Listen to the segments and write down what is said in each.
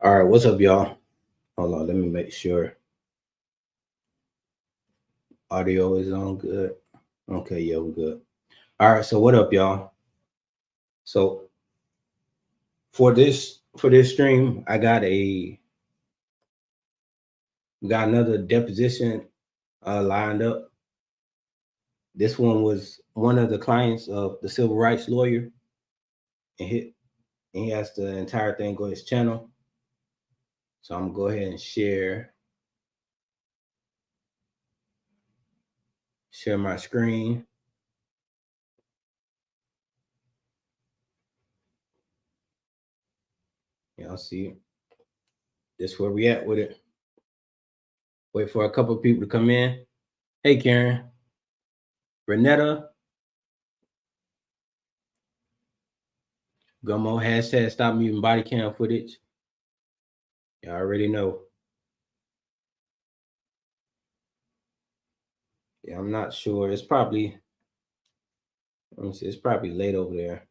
All right, what's up, y'all? Hold on, let me make sure audio is on good. Okay, yeah, we're good. All right, so what up, y'all? So for this stream, we got another deposition lined up. This one was one of the clients of the civil rights lawyer, and he has the entire thing on his channel. So I'm gonna go ahead and share my screen. Y'all see this where we at with it. Wait for a couple of people to come in. Hey, Karen, Renetta, Gummo, hashtag stop muting body cam footage. Y'all already know. Yeah, I'm not sure. It's probably, let me see, it's probably late over there.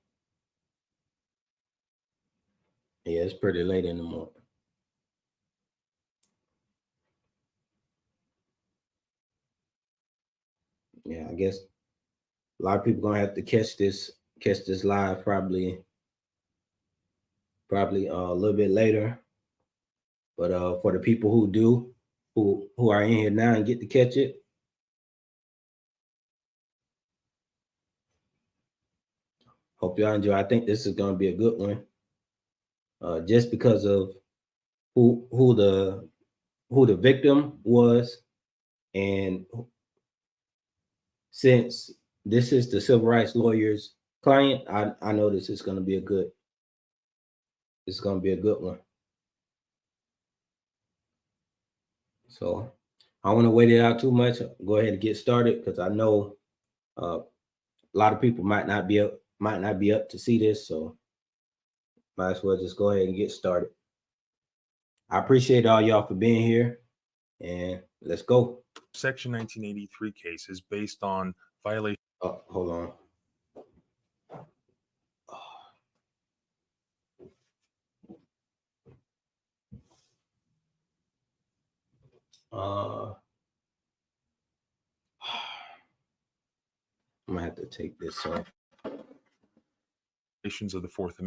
Yeah, it's pretty late in the morning. Yeah, I guess a lot of people gonna have to catch this live probably a little bit later. But for the people who are in here now and get to catch it, hope y'all enjoy. I think this is gonna be a good one. Just because of who the victim was, and since this is the civil rights lawyer's client, I know this is gonna be a good one. So I don't want to wait it out too much. Go ahead and get started, because I know a lot of people might not be up to see this, so might as well just go ahead and get started. I appreciate all y'all for being here, and let's go. Section 1983 case is based on violation. Oh, hold on. I'm gonna have to take this off. Of the Fourth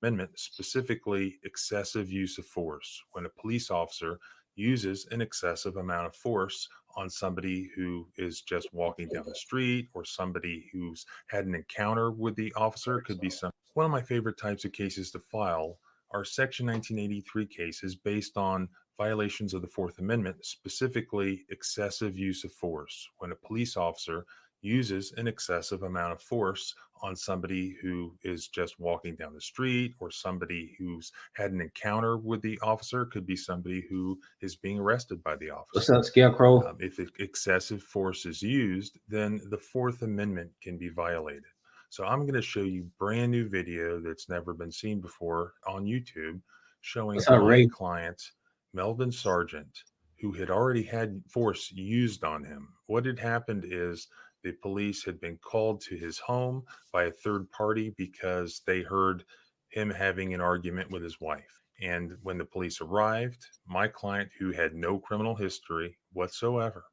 Amendment, specifically excessive use of force. When a police officer uses an excessive amount of force on somebody who is just walking down the street, or somebody who's had an encounter with the officer, could be some. One of my favorite types of cases to file are Section 1983 cases based on violations of the Fourth Amendment, specifically excessive use of force. When a police officer uses an excessive amount of force on somebody who is just walking down the street, or somebody who's had an encounter with the officer, could be somebody who is being arrested by the officer. What's up, Scarecrow? If excessive force is used, then the Fourth Amendment can be violated. So I'm going to show you brand new video that's never been seen before on YouTube, showing my client, Melvin Sargent, who had already had force used on him. What had happened is the police had been called to his home by a third party because they heard him having an argument with his wife. And when the police arrived, my client, who had no criminal history whatsoever,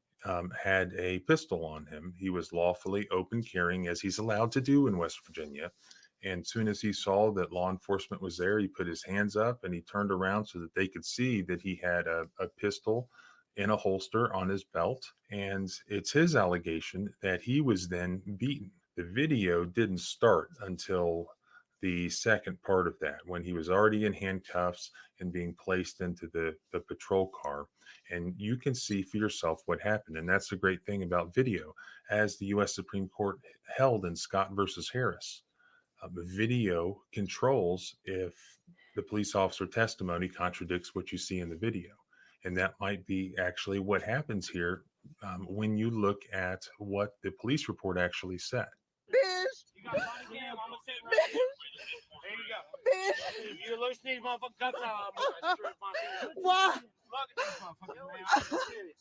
had a pistol on him. He was lawfully open carrying, as he's allowed to do in West Virginia. And soon as he saw that law enforcement was there, he put his hands up and he turned around so that they could see that he had a pistol in a holster on his belt. And it's his allegation that he was then beaten. The video didn't start until the second part of that, when he was already in handcuffs and being placed into the patrol car. And you can see for yourself what happened. And that's the great thing about video. As the U.S. Supreme Court held in Scott versus Harris, video controls if the police officer testimony contradicts what you see in the video. And that might be actually what happens here when you look at what the police report actually said. Bish! You got body cam, I'm gonna sit right here. There you go. Bish! If you look these motherfucking guts out, I'm gonna strip my finger. Why? Look at these motherfuckers, man. I'm serious.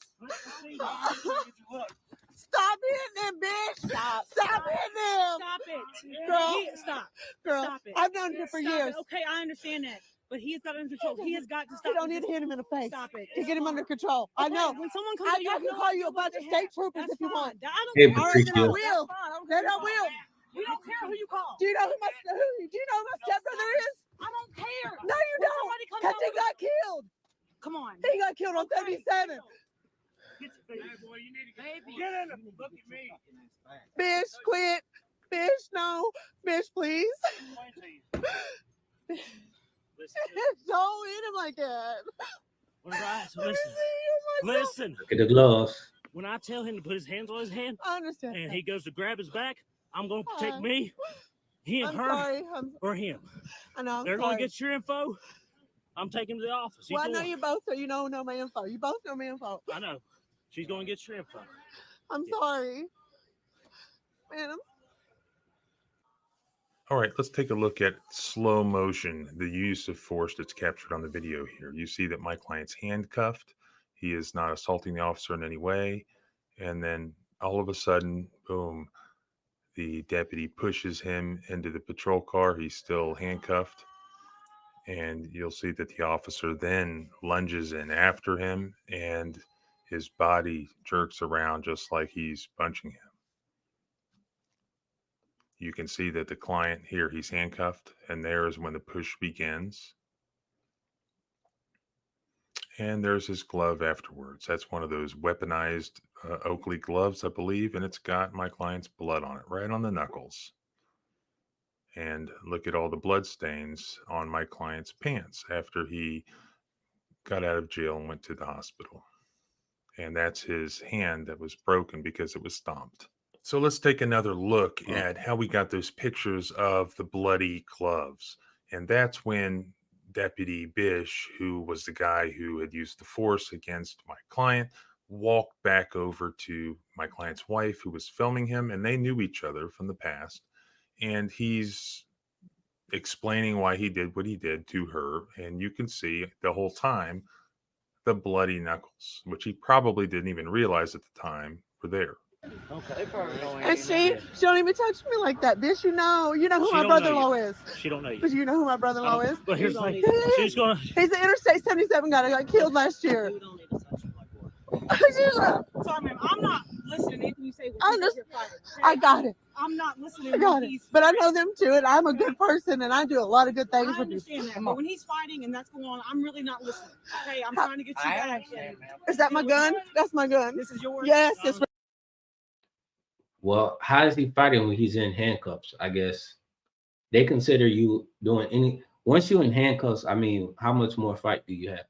Look. Stop hitting him, bitch! Stop hitting him! Stop it. Girl, Stop. Girl, Stop it. I've known you for years. Okay, I understand that. But he has got it under control. He has got to stop. You don't need to hit him in the face. Stop it. To get him under control. I Okay, know. When someone comes, I can call you a bunch of state troopers if you want. I don't Hey, care. All right, then I Patricia. will. Then I will. We don't care who you call. Do you know who my stepbrother is? I don't care. No, you When don't. somebody comes Because he over- got killed. Come on. He got killed on 77. Get your face. Hey, boy, you need to Baby. get in and look at me. Bish, quit. Bish, no. Bish, please. Don't hit him like that. All right, so listen. Look at the gloves. When I tell him to put his hands on his hand I understand. and that. he goes to grab his back, I'm going to protect me, he and I'm her, sorry. or him. I know. They're going to get your info. I'm taking him to the office. Well, I know you both, so you know my info. You both know my info. I know. She's going to get your info. I'm sorry. Man, All right, let's take a look at slow motion, the use of force that's captured on the video here. You see that my client's handcuffed. He is not assaulting the officer in any way. And then all of a sudden, boom, the deputy pushes him into the patrol car. He's still handcuffed. And you'll see that the officer then lunges in after him and his body jerks around just like he's punching him. You can see that the client here, he's handcuffed, and there is when the push begins. And there's his glove afterwards. That's one of those weaponized Oakley gloves, I believe, and it's got my client's blood on it, right on the knuckles. And look at all the blood stains on my client's pants after he got out of jail and went to the hospital. And that's his hand that was broken because it was stomped. So let's take another look at how we got those pictures of the bloody gloves. And that's when Deputy Bish, who was the guy who had used the force against my client, walked back over to my client's wife who was filming him, and they knew each other from the past. And he's explaining why he did what he did to her. And you can see the whole time the bloody knuckles, which he probably didn't even realize at the time were there. Okay. and she don't even touch me like that, Bish. You know who She my don't know brother-in-law you. is. She don't know you. But you know who my brother-in-law is. But here's the thing. She's going to... He's the Interstate 77 guy that got killed last year. Sorry, ma'am. I'm not listening to anything you say. I got it. I'm not listening. I got it. But I know them too, and I'm a good person, and I do a lot of good things I with you. understand that, but when he's fighting and that's going on, I'm really not listening. Okay, I'm trying to get you back. Is that my gun? That's my gun. This is yours. Yes, it's Well, how is he fighting when he's in handcuffs? I guess they consider you doing any. Once you're in handcuffs, I mean, how much more fight do you have?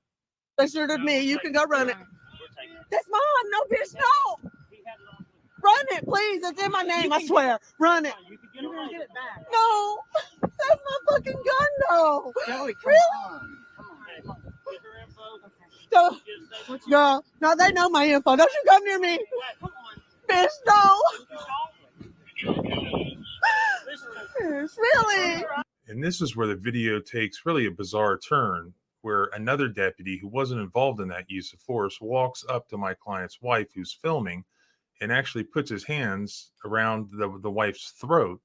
registered to me. You can go run it. That's mine. No, bitch, no. Run it, please. It's in my name. I swear. Run it. You're gonna get it back. No, that's my fucking gun, though. Joey, Really? So, no, they know my info. Don't you come near me, bitch. No. Bitch, really? And this is where the video takes really a bizarre turn, where another deputy who wasn't involved in that use of force walks up to my client's wife who's filming and actually puts his hands around the wife's throat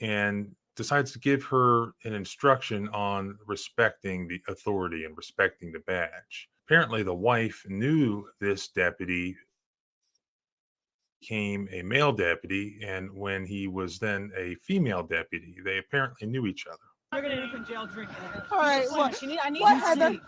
and decides to give her an instruction on respecting the authority and respecting the badge. Apparently, the wife knew this deputy became a male deputy, and when he was then a female deputy, they apparently knew each other. You're gonna end up in jail drinking. All right, I need what, you to Heather? see.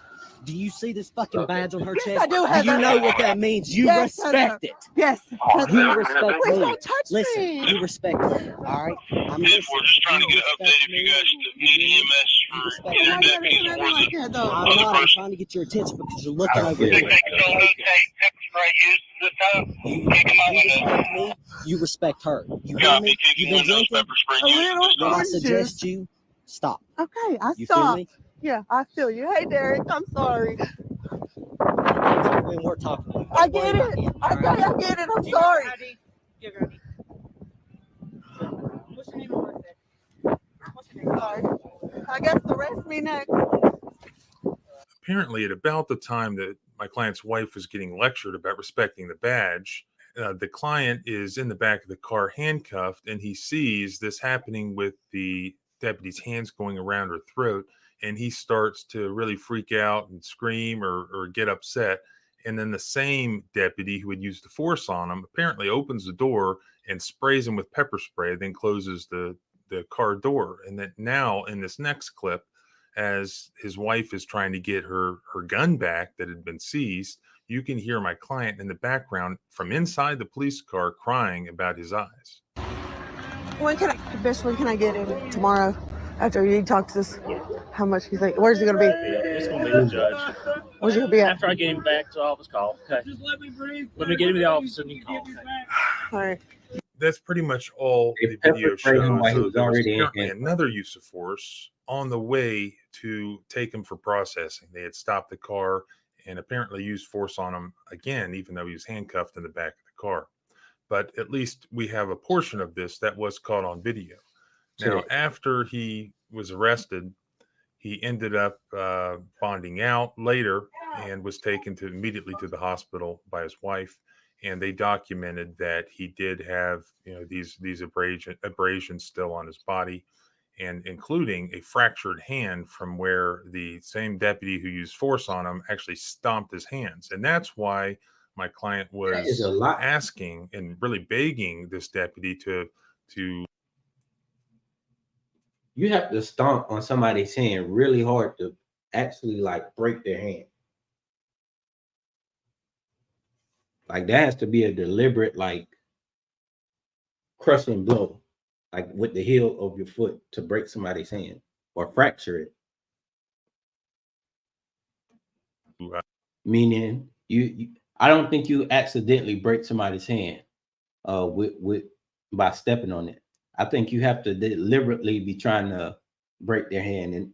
Do you see this fucking badge on her Yes, chest? I do, Heather. You know what that means. You Yes, respect Heather. it. Yes. You respect Please me. don't touch Listen, me. you respect me. All right? I'm We're just trying to get an update if you guys need EMS for Why you gotta deputies come or at me like that, though? I'm not. I'm trying to get your attention because you're looking over Yeah. here. Take control, no take pepper spray used this time. Take them out You with respect me. You respect her. You hear Copy, me? keep You've your been windows drinking. pepper spray A used little. this Then I time. suggest you stop. Okay, I You feel stopped. me? Yeah, I feel you. Hey, Derek, I'm sorry. And we're talking. I get it. Okay, I get it. I'm sorry. What's your name and birthday? Sorry. I guess arrest me next. Apparently, at about the time that my client's wife was getting lectured about respecting the badge, the client is in the back of the car handcuffed, and he sees this happening with the deputy's hands going around her throat. and he starts to really freak out and scream or get upset. And then the same deputy who had used the force on him apparently opens the door and sprays him with pepper spray, then closes the car door. And that now in this next clip, as his wife is trying to get her gun back that had been seized, you can hear my client in the background from inside the police car crying about his eyes. When can I get in tomorrow after you talk to this? How much do you think? Where's he going to be? It's going to be the judge. Where's he going to be at? After I get him back to the office, call. Okay. Just let me breathe. Let me get him to the office and you call. Okay. All right. That's pretty much all the video shows. So there was apparently another use of force on the way to take him for processing. They had stopped the car and apparently used force on him again, even though he was handcuffed in the back of the car. But at least we have a portion of this that was caught on video. Now, after he was arrested, he ended up bonding out later and was taken immediately to the hospital by his wife. And they documented that he did have, these abrasions still on his body, and including a fractured hand from where the same deputy who used force on him actually stomped his hands. And that's why my client was asking and really begging this deputy to. You have to stomp on somebody's hand really hard to actually break their hand. Like that has to be a deliberate, crushing blow, with the heel of your foot to break somebody's hand or fracture it. Meaning I don't think you accidentally break somebody's hand by stepping on it. I think you have to deliberately be trying to break their hand and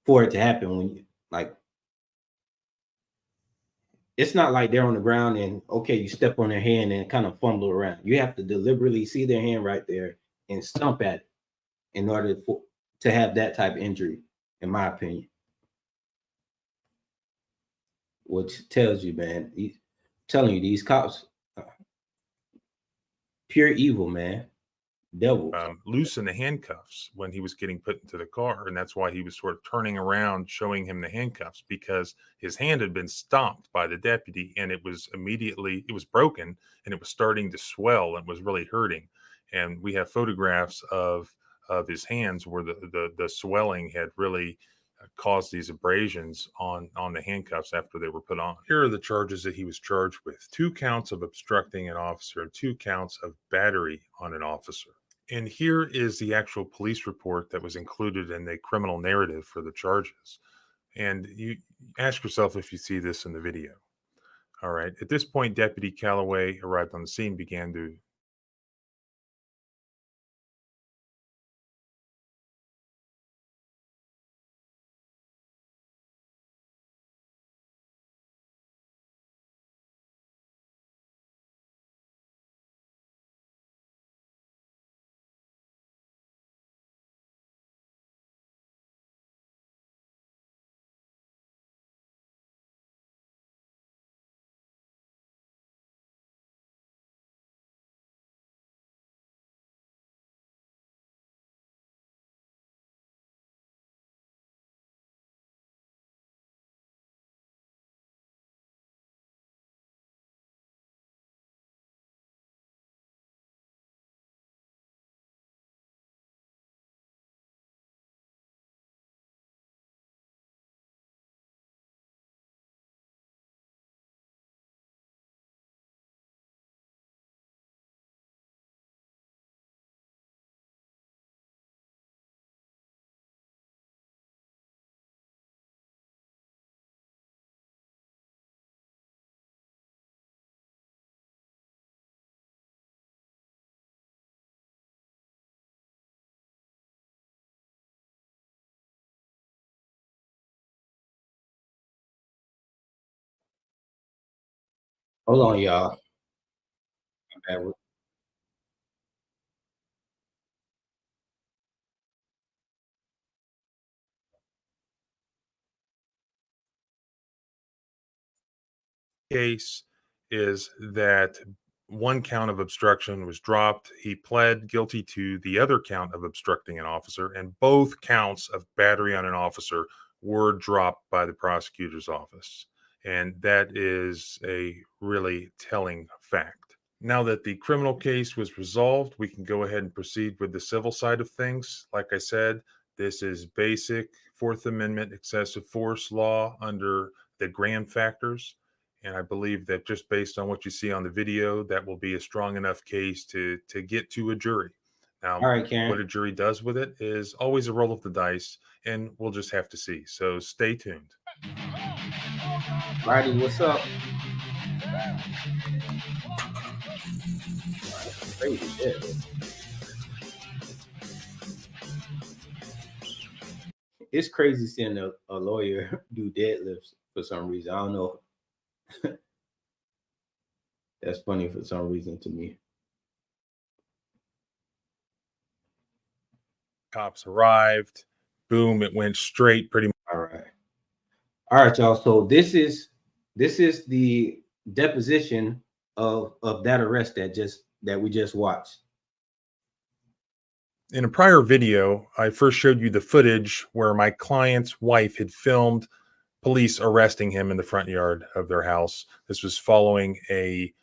for it to happen when you it's not like they're on the ground and you step on their hand and kind of fumble around. You have to deliberately see their hand right there and stomp at it in order to have that type of injury, in my opinion. Which tells you, man, telling you these cops, pure evil, man. Devils. Loosen the handcuffs when he was getting put into the car, and that's why he was sort of turning around, showing him the handcuffs, because his hand had been stomped by the deputy, and it was broken, and it was starting to swell and was really hurting. And we have photographs of his hands where the swelling had really caused these abrasions on the handcuffs after they were put on. Here are the charges that he was charged with: 2 counts of obstructing an officer and 2 counts of battery on an officer. And here is the actual police report that was included in the criminal narrative for the charges. And you ask yourself if you see this in the video. All right. At this point, Deputy Calloway arrived on the scene, began to Hold on, y'all. case is that one count of obstruction was dropped. He pled guilty to the other count of obstructing an officer, and both counts of battery on an officer were dropped by the prosecutor's office. And that is a really telling fact. Now that the criminal case was resolved, we can go ahead and proceed with the civil side of things. Like I said, this is basic Fourth Amendment excessive force law under the Graham factors. And I believe that just based on what you see on the video, that will be a strong enough case to get to a jury. Now, All right, Karen. what a jury does with it is always a roll of the dice, and we'll just have to see. So stay tuned. Righty, what's up? Crazy shit. It's crazy seeing a lawyer do deadlifts for some reason. I don't know. That's funny for some reason to me. Cops arrived. Boom, it went straight pretty much. All right, y'all. So this is the deposition of that arrest that we just watched. In a prior video, I first showed you the footage where my client's wife had filmed police arresting him in the front yard of their house. This was following a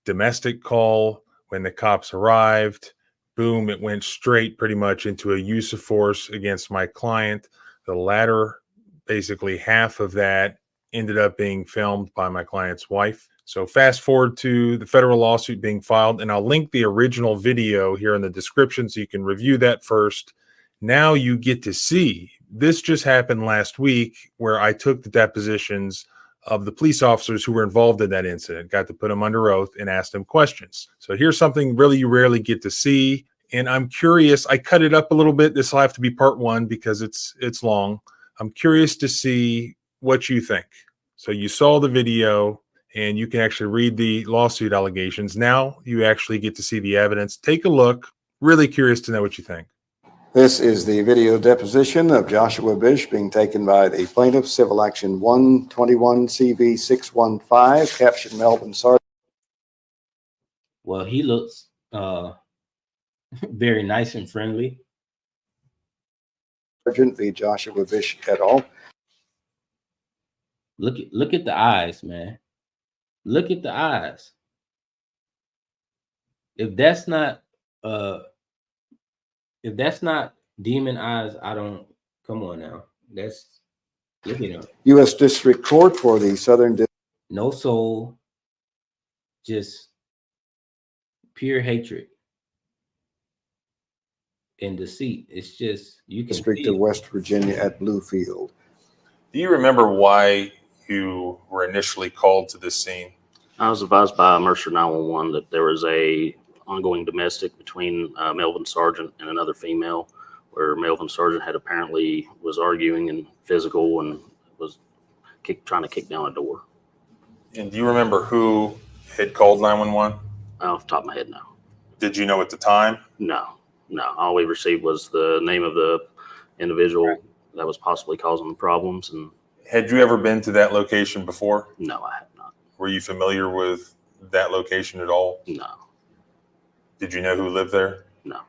domestic call. When the cops arrived, boom, it went straight pretty much into a use of force against my client. The latter, basically half of that, ended up being filmed by my client's wife. So fast forward to the federal lawsuit being filed, and I'll link the original video here in the description so you can review that first. Now you get to see, this just happened last week where I took the depositions of the police officers who were involved in that incident, got to put them under oath and ask them questions. So here's something really you rarely get to see. And I'm curious, I cut it up a little bit. This will have to be part one because it's long. I'm curious to see what you think. So you saw the video and you can actually read the lawsuit allegations. Now you actually get to see the evidence. Take a look. Really curious to know what you think. This is the video deposition of Joshua Bish being taken by the plaintiff, Civil Action 121 CV 615, captioned Melvin Sargent. Well, he looks very nice and friendly. Sargent v. Joshua Bish et al. Look at the eyes, man. Look at the eyes. If that's not demon eyes, I don't. Come on now. That's, look at him. U.S. District Court for the Southern District. No soul, just pure hatred and deceit. It's just, you can District see of it. West Virginia at Bluefield. Do you remember why you were initially called to this scene? I was advised by Mercer 911 that there was a ongoing domestic between Melvin Sargent and another female, where Melvin Sargent had apparently was arguing and physical and was trying to kick down a door. And do you remember who had called 911? Off the top of my head, no. Did you know at the time? No. All we received was the name of the individual that was possibly causing the problems. And Had you ever been to that location before? no, I have not. Were you familiar with that location at all? No. Did you know who lived there? No.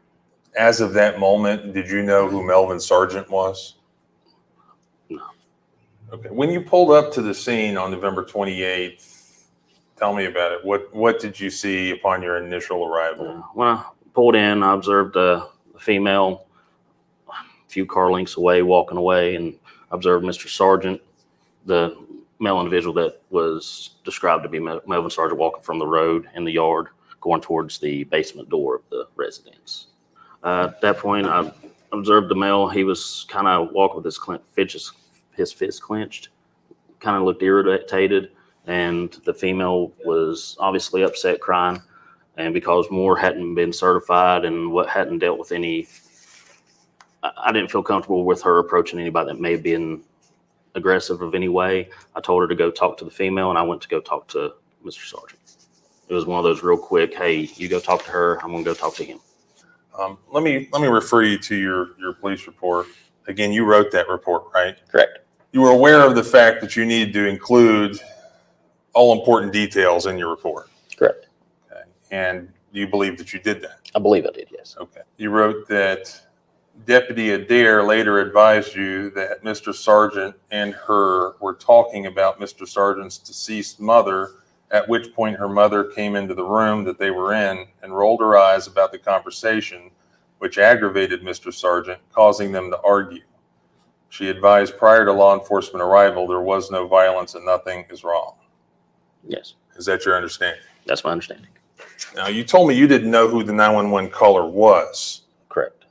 As of that moment, did you know who Melvin Sargent was? No. Okay. When you pulled up to the scene on November 28th, tell me about it. What did you see upon your initial arrival? When I pulled in, I observed a female a few car lengths away, walking away, and observed Mr. Sargent, the male individual that was described to be Melvin Sargent, walking from the road in the yard, going towards the basement door of the residence. At that point, I observed the male. He was kind of walking with his fist clenched, kind of looked irritated, and the female was obviously upset, crying. And because more hadn't been certified and what hadn't dealt with any, I didn't feel comfortable with her approaching anybody that may have been aggressive of any way. I told her to go talk to the female, and I went to go talk to Mr. Sargent. It was one of those real quick, hey, you go talk to her, I'm gonna go talk to him. Let me refer you to your police report. Again, you wrote that report, right? Correct. You were aware of the fact that you needed to include all important details in your report. Correct. Okay. And do you believe that you did that? I believe I did, yes. Okay. You wrote that Deputy Adair later advised you that Mr. Sargent and her were talking about Mr. Sargent's deceased mother, at which point her mother came into the room that they were in and rolled her eyes about the conversation, which aggravated Mr. Sargent, causing them to argue. She advised prior to law enforcement arrival there was no violence and nothing is wrong. Yes. Is that your understanding? That's my understanding. Now, you told me you didn't know who the 911 caller was. Correct.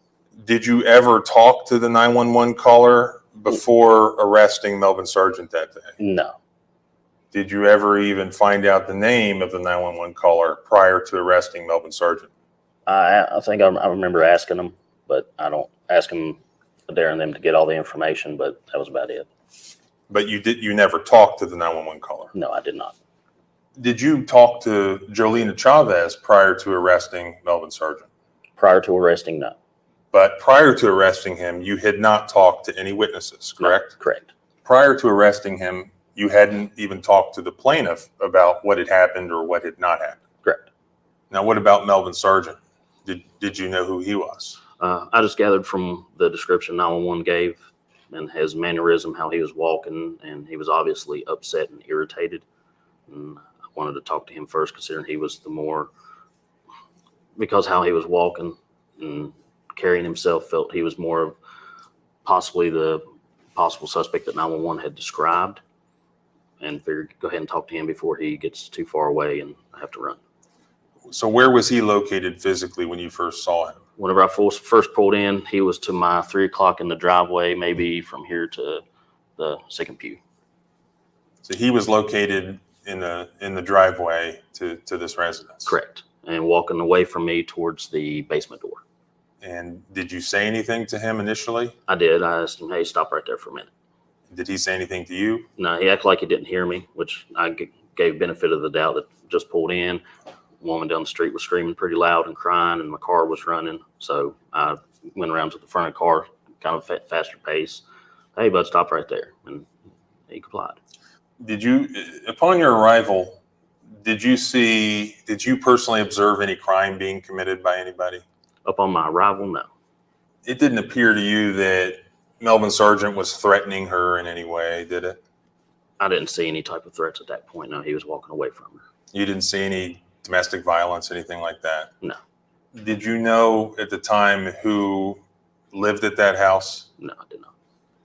Did you ever talk to the 911 caller before arresting Melvin Sargent that day? No. Did you ever even find out the name of the 911 caller prior to arresting Melvin Sargent? I think I remember asking them, but I don't ask them, daring them to get all the information, but that was about it. But you never talked to the 911 caller? No, I did not. Did you talk to Jolena Chavez prior to arresting Melvin Sargent? Prior to arresting, no. But prior to arresting him, you had not talked to any witnesses, correct? No, correct. Prior to arresting him, you hadn't even talked to the plaintiff about what had happened or what had not happened? Correct. Now, what about Melvin Sargent? Did you know who he was? I just gathered from the description 911 gave and his mannerism, how he was walking, and he was obviously upset and irritated. And I wanted to talk to him first, considering he was the more, because how he was walking and carrying himself, felt he was more of possibly the possible suspect that 911 had described, and figured go ahead and talk to him before he gets too far away and I have to run. So where was he located physically when you first saw him? Whenever I first pulled in, he was to my 3 o'clock in the driveway, maybe from here to the second pew. So he was located in the driveway to this residence? Correct. And walking away from me towards the basement door. And did you say anything to him initially? I did. I asked him, hey, stop right there for a minute. Did he say anything to you? No, he acted like he didn't hear me, which I gave benefit of the doubt that just pulled in. Woman down the street was screaming pretty loud and crying, and my car was running. So I went around to the front of the car, kind of faster pace. Hey, bud, stop right there. And he complied. Did you, upon your arrival, did you personally observe any crime being committed by anybody? Upon my arrival, no. It didn't appear to you that Melvin Sargent was threatening her in any way, did it? I didn't see any type of threats at that point. No, he was walking away from her. You didn't see any domestic violence, anything like that? No. Did you know at the time who lived at that house? No, I did not.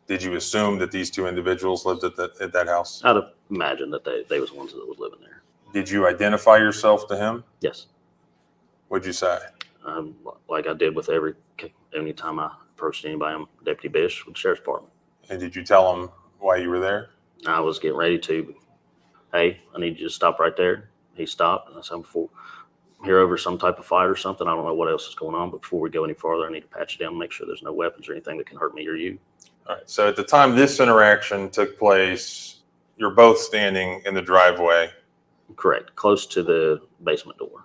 Did you assume that these two individuals lived at that house? I'd have imagined that they was the ones that was living there. Did you identify yourself to him? Yes. What'd you say? Like I did with any time I approached anybody. I'm Deputy Bish with the Sheriff's Department. And did you tell him why you were there? I was getting ready to, hey, I need you to stop right there. He stopped, and I said, before here over some type of fight or something, I don't know what else is going on, but before we go any farther, I need to patch you down and make sure there's no weapons or anything that can hurt me or you. All right. So at the time this interaction took place, you're both standing in the driveway. Correct. Close to the basement door.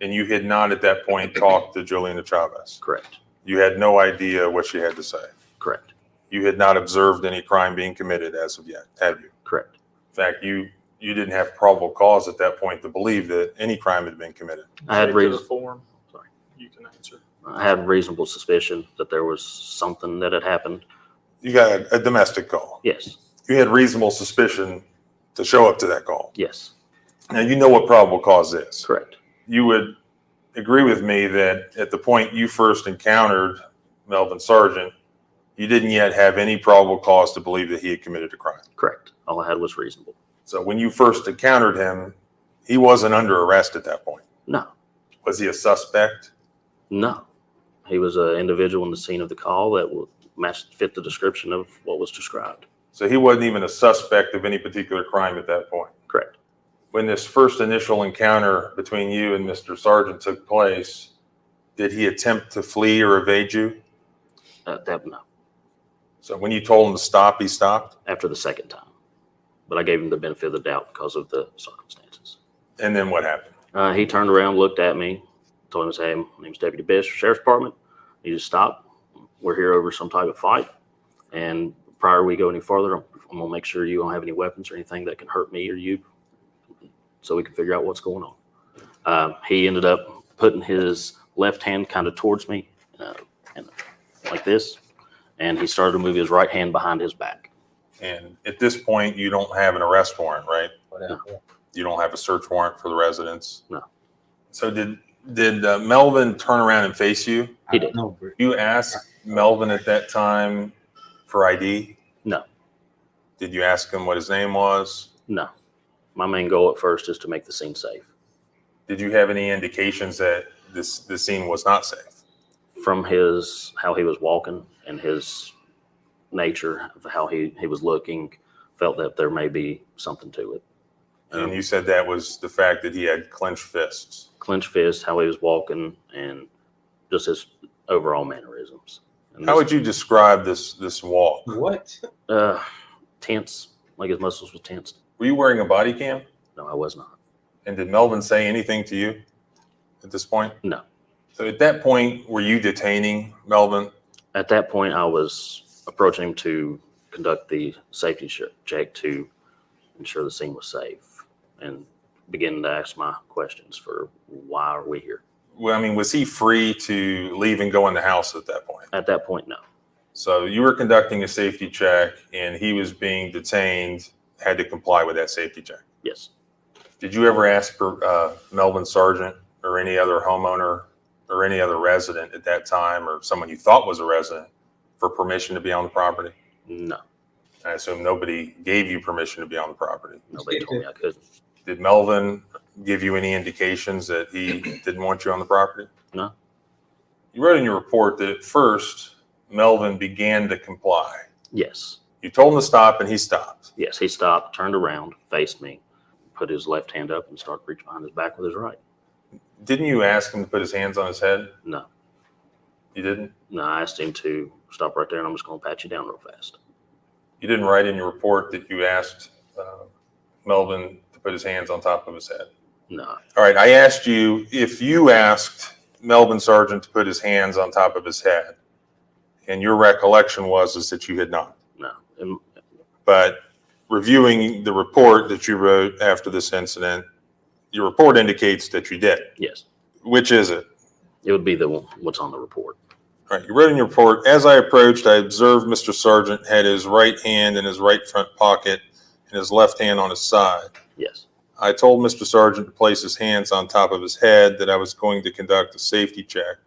And you had not at that point talked to Jolena Chavez. Correct. You had no idea what she had to say. Correct. You had not observed any crime being committed as of yet, have you? Correct. In fact, you didn't have probable cause at that point to believe that any crime had been committed. I had Sorry, you can answer. I had reasonable suspicion that there was something that had happened. You got a domestic call. Yes. You had reasonable suspicion to show up to that call. Yes. Now, you know what probable cause is. Correct. You would agree with me that at the point you first encountered Melvin Sargent, you didn't yet have any probable cause to believe that he had committed a crime. Correct. All I had was reasonable. So when you first encountered him, he wasn't under arrest at that point. No. Was he a suspect? No. He was an individual in the scene of the call that would fit the description of what was described. So he wasn't even a suspect of any particular crime at that point. Correct. When this first initial encounter between you and Mr. Sargent took place, did he attempt to flee or evade you? No. So when you told him to stop, he stopped? After the second time. But I gave him the benefit of the doubt because of the circumstances. And then what happened? He turned around, looked at me, told him, hey, my name's Deputy Bish, Sheriff's Department. He just stopped. We're here over some type of fight. And prior we go any further, I'm going to make sure you don't have any weapons or anything that can hurt me or you so we can figure out what's going on. He ended up putting his left hand kind of towards me, and like this, and he started to move his right hand behind his back. And at this point, you don't have an arrest warrant, right? No. You don't have a search warrant for the residence? No. So did Melvin turn around and face you? He did. You asked Melvin at that time for ID? No. Did you ask him what his name was? No. My main goal at first is to make the scene safe. Did you have any indications that this scene was not safe? From how he was walking and his nature of how he was looking, felt that there may be something to it. And you said that was the fact that he had clenched fists. Clenched fists, how he was walking, and just his overall mannerisms. And how would you describe this walk? What? Tense, like his muscles were tensed. Were you wearing a body cam? No, I was not. And did Melvin say anything to you at this point? No. So at that point, were you detaining Melvin? At that point, I was approaching him to conduct the safety check to ensure the scene was safe and begin to ask my questions for why are we here? Well, I mean, was he free to leave and go in the house at that point? At that point, no. So you were conducting a safety check and he was being detained, had to comply with that safety check? Yes. Did you ever ask for Melvin Sargent or any other homeowner or any other resident at that time, or someone you thought was a resident, for permission to be on the property? No. I assume nobody gave you permission to be on the property. Nobody told me I couldn't. Did Melvin give you any indications that he didn't want you on the property? No. You wrote in your report that at first Melvin began to comply. Yes. You told him to stop and he stopped. Yes, he stopped, turned around, faced me, put his left hand up and started reaching behind his back with his right. Didn't you ask him to put his hands on his head? No. You didn't? No, I asked him to stop right there and I'm just going to pat you down real fast. You didn't write in your report that you asked Melvin to put his hands on top of his head? No. All right, I asked you if you asked Melvin Sargent to put his hands on top of his head, and your recollection is that you had not. No. But reviewing the report that you wrote after this incident, your report indicates that you did. Yes. Which is it? It would be what's on the report. All right, you wrote in your report, as I approached, I observed Mr. Sargent had his right hand in his right front pocket and his left hand on his side. Yes. I told Mr. Sargent to place his hands on top of his head, that I was going to conduct a safety check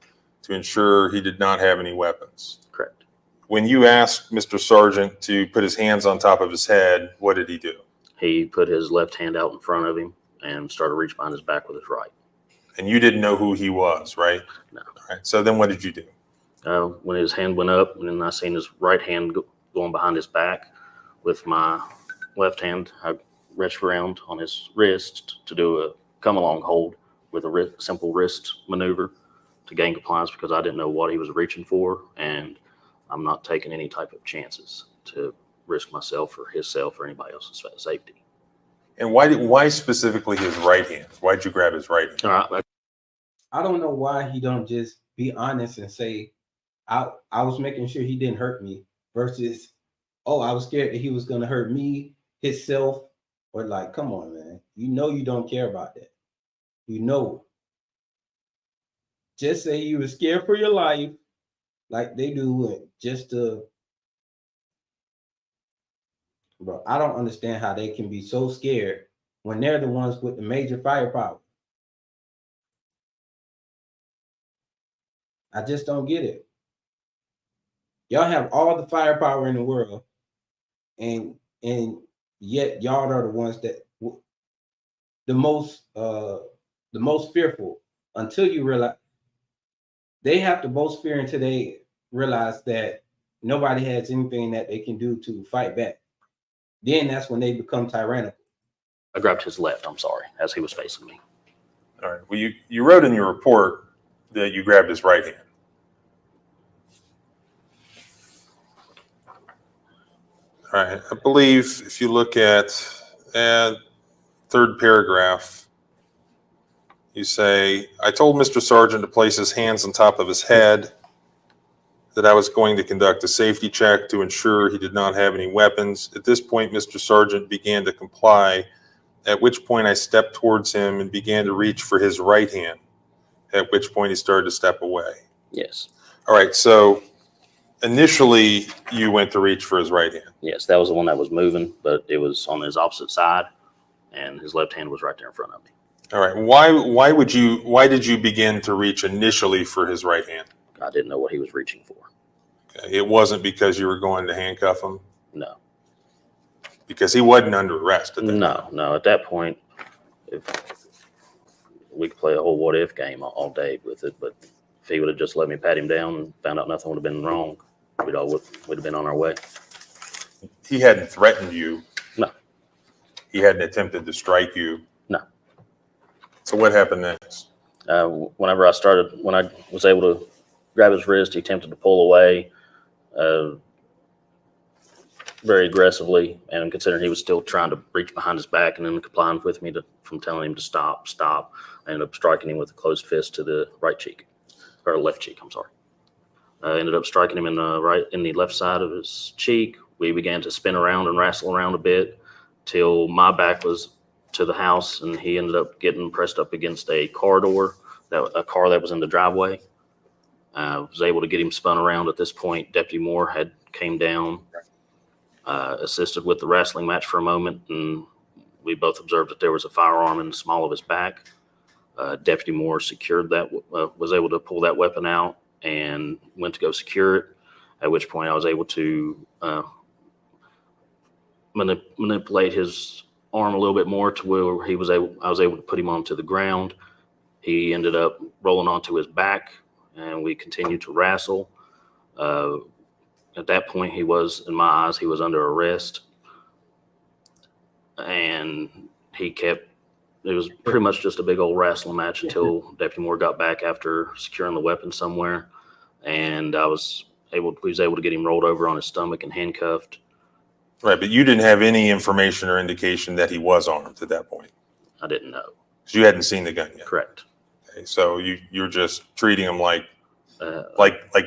to ensure he did not have any weapons. Correct. When you asked Mr. Sargent to put his hands on top of his head, what did he do? He put his left hand out in front of him and started reaching behind his back with his right. And you didn't know who he was, right? No. All right, so then what did you do? When his hand went up, and then I seen his right hand going behind his back, with my left hand, I reached around on his wrist to do a come-along hold with a simple wrist maneuver to gain compliance, because I didn't know what he was reaching for, and I'm not taking any type of chances to risk myself or himself or anybody else's safety. And why specifically his right hand? Why'd you grab his right hand? I don't know why he don't just be honest and say, I was making sure he didn't hurt me, versus, oh, I was scared that he was going to hurt me, himself, or like, come on, man. You know you don't care about that. You know. Just say you were scared for your life, like they do, just to. Bro, I don't understand how they can be so scared when they're the ones with the major firepower. I just don't get it. Y'all have all the firepower in the world, and yet y'all are the ones that the most fearful, until you realize they have the most fear until they realize that nobody has anything that they can do to fight back. Then that's when they become tyrannical. I grabbed his left, I'm sorry, as he was facing me. All right. Well, you wrote in your report that you grabbed his right hand. All right. I believe if you look at third paragraph, you say, I told Mr. Sargent to place his hands on top of his head, that I was going to conduct a safety check to ensure he did not have any weapons. At this point, Mr. Sargent began to comply, at which point I stepped towards him and began to reach for his right hand, at which point he started to step away. Yes. All right, so initially you went to reach for his right hand. Yes, that was the one that was moving, but it was on his opposite side, and his left hand was right there in front of me. All right, why did you begin to reach initially for his right hand? I didn't know what he was reaching for. Okay. It wasn't because you were going to handcuff him? No. Because he wasn't under arrest at that No, no. At that point, if we could play a whole what if game all day with it, but if he would have just let me pat him down and found out nothing would have been wrong, we'd have been on our way. He hadn't threatened you? No. He hadn't attempted to strike you? No. So what happened next? When I was able to grab his wrist, he attempted to pull away very aggressively, and considering he was still trying to reach behind his back and then complying with me from telling him to stop, I ended up striking him with a closed fist to the right cheek, or left cheek, I'm sorry. I ended up striking him in the left side of his cheek. We began to spin around and wrestle around a bit till my back was to the house, and he ended up getting pressed up against a car door, a car that was in the driveway. I was able to get him spun around. At this point, Deputy Moore had came down, assisted with the wrestling match for a moment, and we both observed that there was a firearm in the small of his back. Deputy Moore secured that, was able to pull that weapon out and went to go secure it, at which point I was able to manipulate his arm a little bit more to where I was able to put him onto the ground. He ended up rolling onto his back, and we continued to wrestle. At that point, in my eyes, he was under arrest, and it was pretty much just a big old wrestling match until Deputy Moore got back after securing the weapon somewhere, and we was able to get him rolled over on his stomach and handcuffed. Right, but you didn't have any information or indication that he was armed at that point? I didn't know. Because you hadn't seen the gun yet? Correct. Okay, so you're just treating him like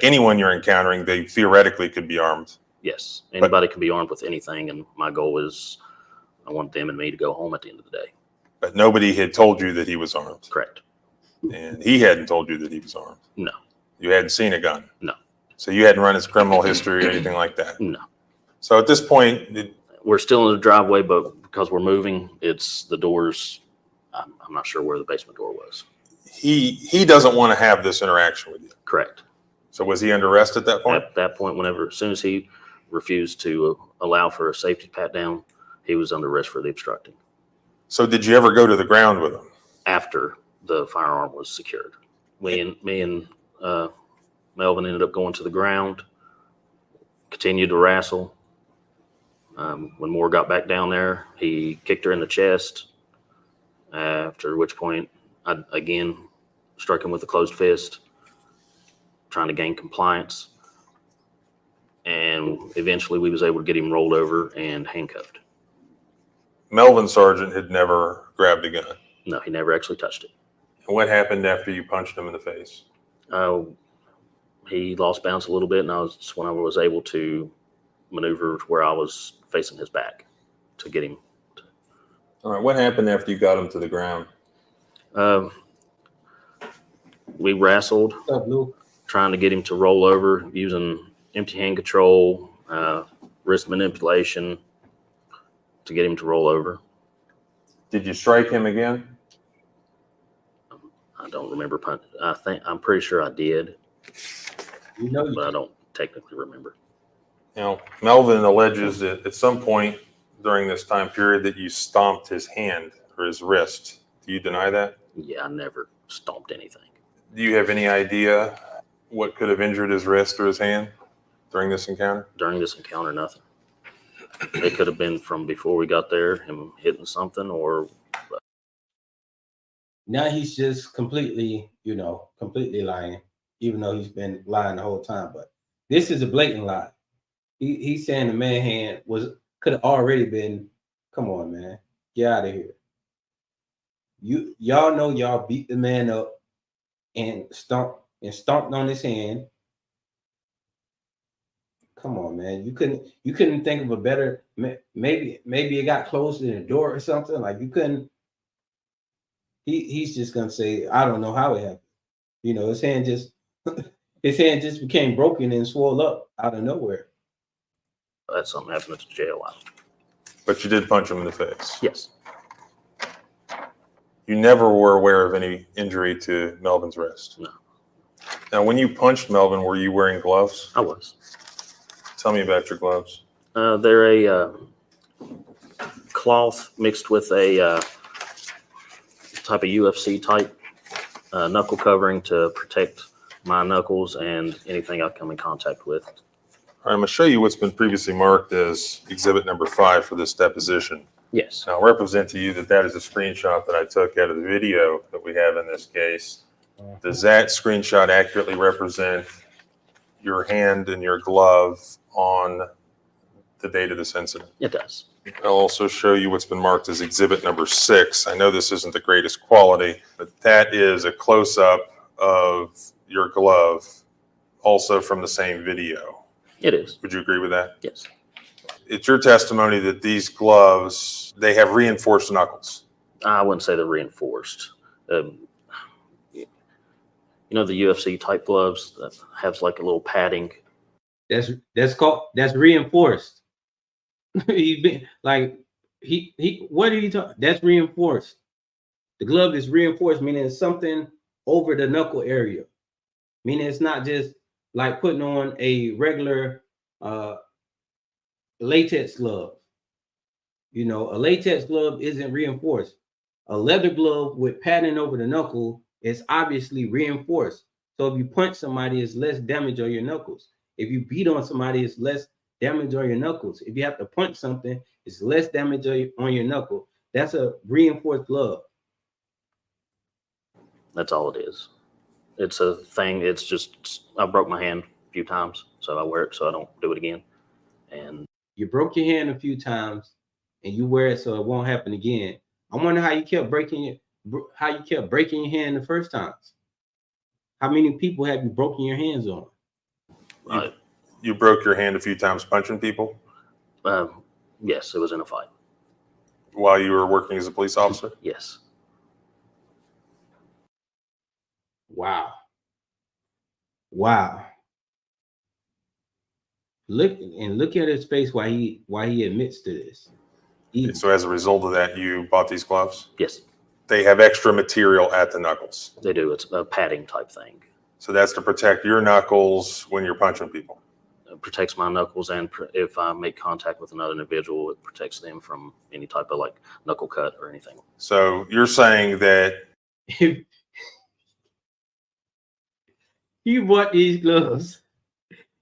anyone you're encountering, they theoretically could be armed? Yes, anybody can be armed with anything, and my goal is I want them and me to go home at the end of the day. But nobody had told you that he was armed? Correct. And he hadn't told you that he was armed? No. You hadn't seen a gun? No. So you hadn't run his criminal history or anything like that? No. So at this point, we're still in the driveway, but because we're moving, it's the doors. I'm not sure where the basement door was. He doesn't want to have this interaction with you? Correct. So was he under arrest at that point? At that point, as soon as he refused to allow for a safety pat down, he was under arrest for the obstructing. So did you ever go to the ground with him? After the firearm was secured. Me and Melvin ended up going to the ground, continued to wrestle. When Moore got back down there, he kicked her in the chest, after which point I again struck him with a closed fist, trying to gain compliance. And eventually we was able to get him rolled over and handcuffed. Melvin Sargent had never grabbed a gun? No, he never actually touched it. And what happened after you punched him in the face? He lost balance a little bit, and that's when I was able to maneuver to where I was facing his back to get him. All right. What happened after you got him to the ground? We wrestled, trying to get him to roll over using empty hand control, wrist manipulation to get him to roll over. Did you strike him again? I don't remember. I'm pretty sure I did, but I don't technically remember. You know, Melvin alleges that at some point during this time period that you stomped his hand or his wrist. Do you deny that? Yeah, I never stomped anything. Do you have any idea what could have injured his wrist or his hand during this encounter? During this encounter, nothing. It could have been from before we got there, him hitting something, or. Now he's just completely lying, even though he's been lying the whole time. But this is a blatant lie. He's saying the man hand could have already been. Come on, man, get out of here. Y'all know y'all beat the man up and stomped on his hand. Come on, man. You couldn't think of a better, maybe it got closed in the door or something. Like you couldn't. He's just gonna say, I don't know how it happened. You know, his hand just became broken and swelled up out of nowhere. That's something happened at the jail. But you did punch him in the face. Yes. You never were aware of any injury to Melvin's wrist. No. Now, when you punched Melvin, were you wearing gloves? I was. Tell me about your gloves. They're a cloth mixed with a type of UFC type knuckle covering to protect my knuckles and anything I come in contact with. All right, I'm going to show you what's been previously marked as exhibit number 5 for this deposition. Yes. Now, I'll represent to you that is a screenshot that I took out of the video that we have in this case. Does that screenshot accurately represent your hand and your glove on the date of this incident? It does. I'll also show you what's been marked as exhibit number 6. I know this isn't the greatest quality, but that is a close-up of your glove, also from the same video. It is. Would you agree with that? Yes. It's your testimony that these gloves, they have reinforced knuckles. I wouldn't say they're reinforced. You know, the UFC type gloves that has like a little padding. That's reinforced. He's been like what are you talking? That's reinforced. The glove is reinforced, meaning it's something over the knuckle area. Meaning it's not just like putting on a regular latex glove. You know, a latex glove isn't reinforced. A leather glove with padding over the knuckle is obviously reinforced. So if you punch somebody, it's less damage on your knuckles. If you beat on somebody, it's less damage on your knuckles. If you have to punch something, it's less damage on your knuckle. That's a reinforced glove. That's all it is. It's a thing. It's just, I broke my hand a few times, so I wear it so I don't do it again. And you broke your hand a few times and you wear it so it won't happen again. I wonder how you kept breaking your hand the first times. How many people have you broken your hands on? You broke your hand a few times punching people? Yes, it was in a fight. While you were working as a police officer? Yes. Wow. Look at his face while he admits to this. So as a result of that, you bought these gloves? Yes. They have extra material at the knuckles. They do. It's a padding type thing. So that's to protect your knuckles when you're punching people. It protects my knuckles, and if I make contact with another individual, it protects them from any type of like knuckle cut or anything. So you're saying that he bought these gloves.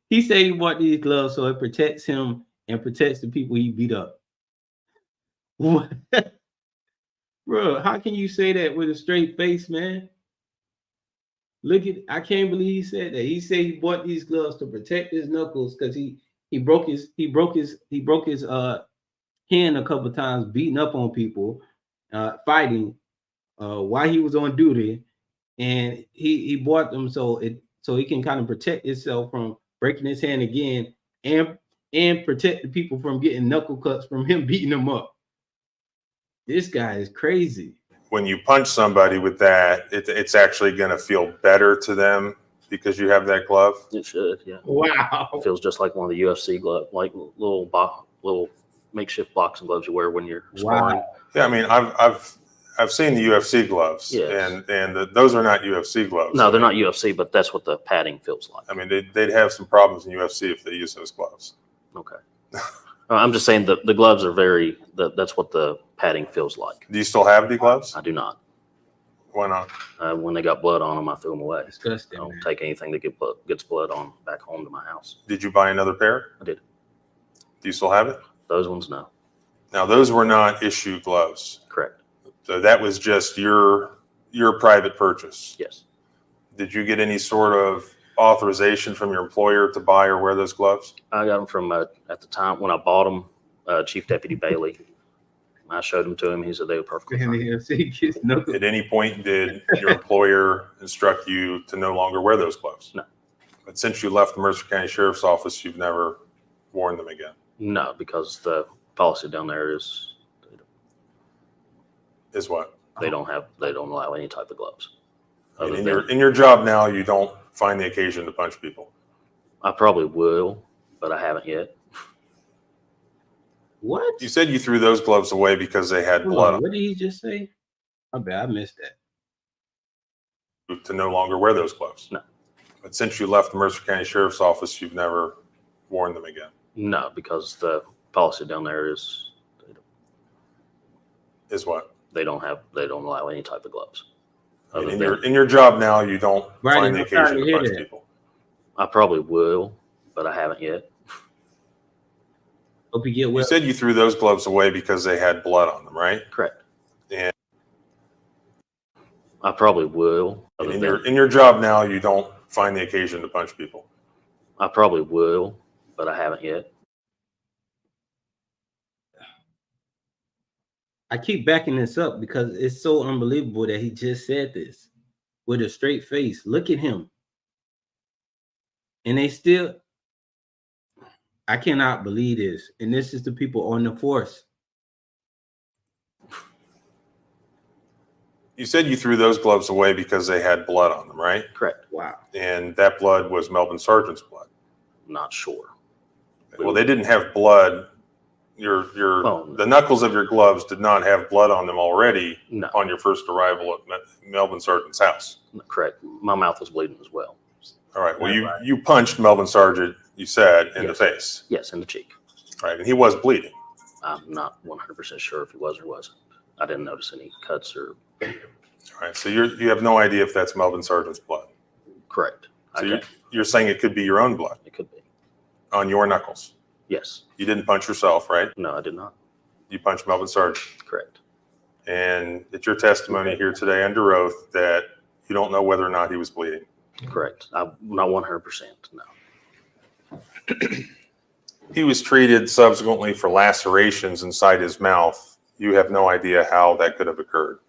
He said he bought these gloves so it protects him and protects the people he beat up. What? Bro, how can you say that with a straight face, man? I can't believe he said that. He said he bought these gloves to protect his knuckles because he broke his hand a couple of times beating up on people, fighting while he was on duty, and he bought them so he can kind of protect himself from breaking his hand again and protect the people from getting knuckle cuts from him beating them up. This guy is crazy. When you punch somebody with that, it's actually going to feel better to them because you have that glove? It should, yeah. Wow. It feels just like one of the UFC gloves, like little makeshift boxing gloves you wear when you're sparring. Wow. Yeah, I mean, I've seen the UFC gloves, yes. and those are not UFC gloves. No, they're not UFC, but that's what the padding feels like. I mean, they'd have some problems in UFC if they use those gloves. Okay. I'm just saying the gloves are that's what the padding feels like. Do you still have the gloves? I do not. Why not? When they got blood on them, I threw them away. Disgusting. I don't take anything that gets blood on back home to my house. Did you buy another pair? I did. Do you still have it? Those ones, no. Now, those were not issue gloves. Correct. So that was just your private purchase. Yes. Did you get any sort of authorization from your employer to buy or wear those gloves? I got them from, at the time when I bought them, Chief Deputy Bailey. I showed them to him. He said they were perfectly fine. At any point, did your employer instruct you to no longer wear those gloves? No. But since you left the Mercer County Sheriff's Office, you've never worn them again? No, because the policy down there is What? they don't allow any type of gloves. And in your job now, you don't find the occasion to punch people. I probably will, but I haven't yet. What? You said you threw those gloves away because they had blood on What did he just say? I bet I missed that. them, to no longer wear those gloves. No. But since you left the Mercer County Sheriff's Office, you've never worn them again. No, because the policy down there is What? they don't allow any type of gloves. And in your job now, you don't Right, find the I'm sorry occasion to to hear punch that. people. I probably will, but I haven't yet. Hope you get well. You said you threw those gloves away because they had blood on them, right? Correct. And I probably will. in your job now, you don't find the occasion to punch people. I probably will, but I haven't yet. I keep backing this up because it's so unbelievable that he just said this with a straight face. Look at him. And they still, I cannot believe this. And this is the people on the force. You said you threw those gloves away because they had blood on them, right? Correct. Wow. And that blood was Melvin Sargent's blood. Not sure. Well, they didn't have blood. The knuckles of your gloves did not have blood on them already No. on your first arrival at Melvin Sargent's house. Correct. My mouth was bleeding as well. All right. Well, you punched Melvin Sargent, you said, in the Yes. face. Yes, in the cheek. All right. And he was bleeding. I'm not 100% sure if he was or wasn't. I didn't notice any cuts or. All right. So you have no idea if that's Melvin Sargent's blood. Correct. So you're saying it could be your own blood It could be. on your knuckles. Yes. You didn't punch yourself, right? No, I did not. You punched Melvin Sargent. Correct. And it's your testimony here today under oath that you don't know whether or not he was bleeding. Correct. I'm not 100%. No. He was treated subsequently for lacerations inside his mouth. You have no idea how that could have occurred.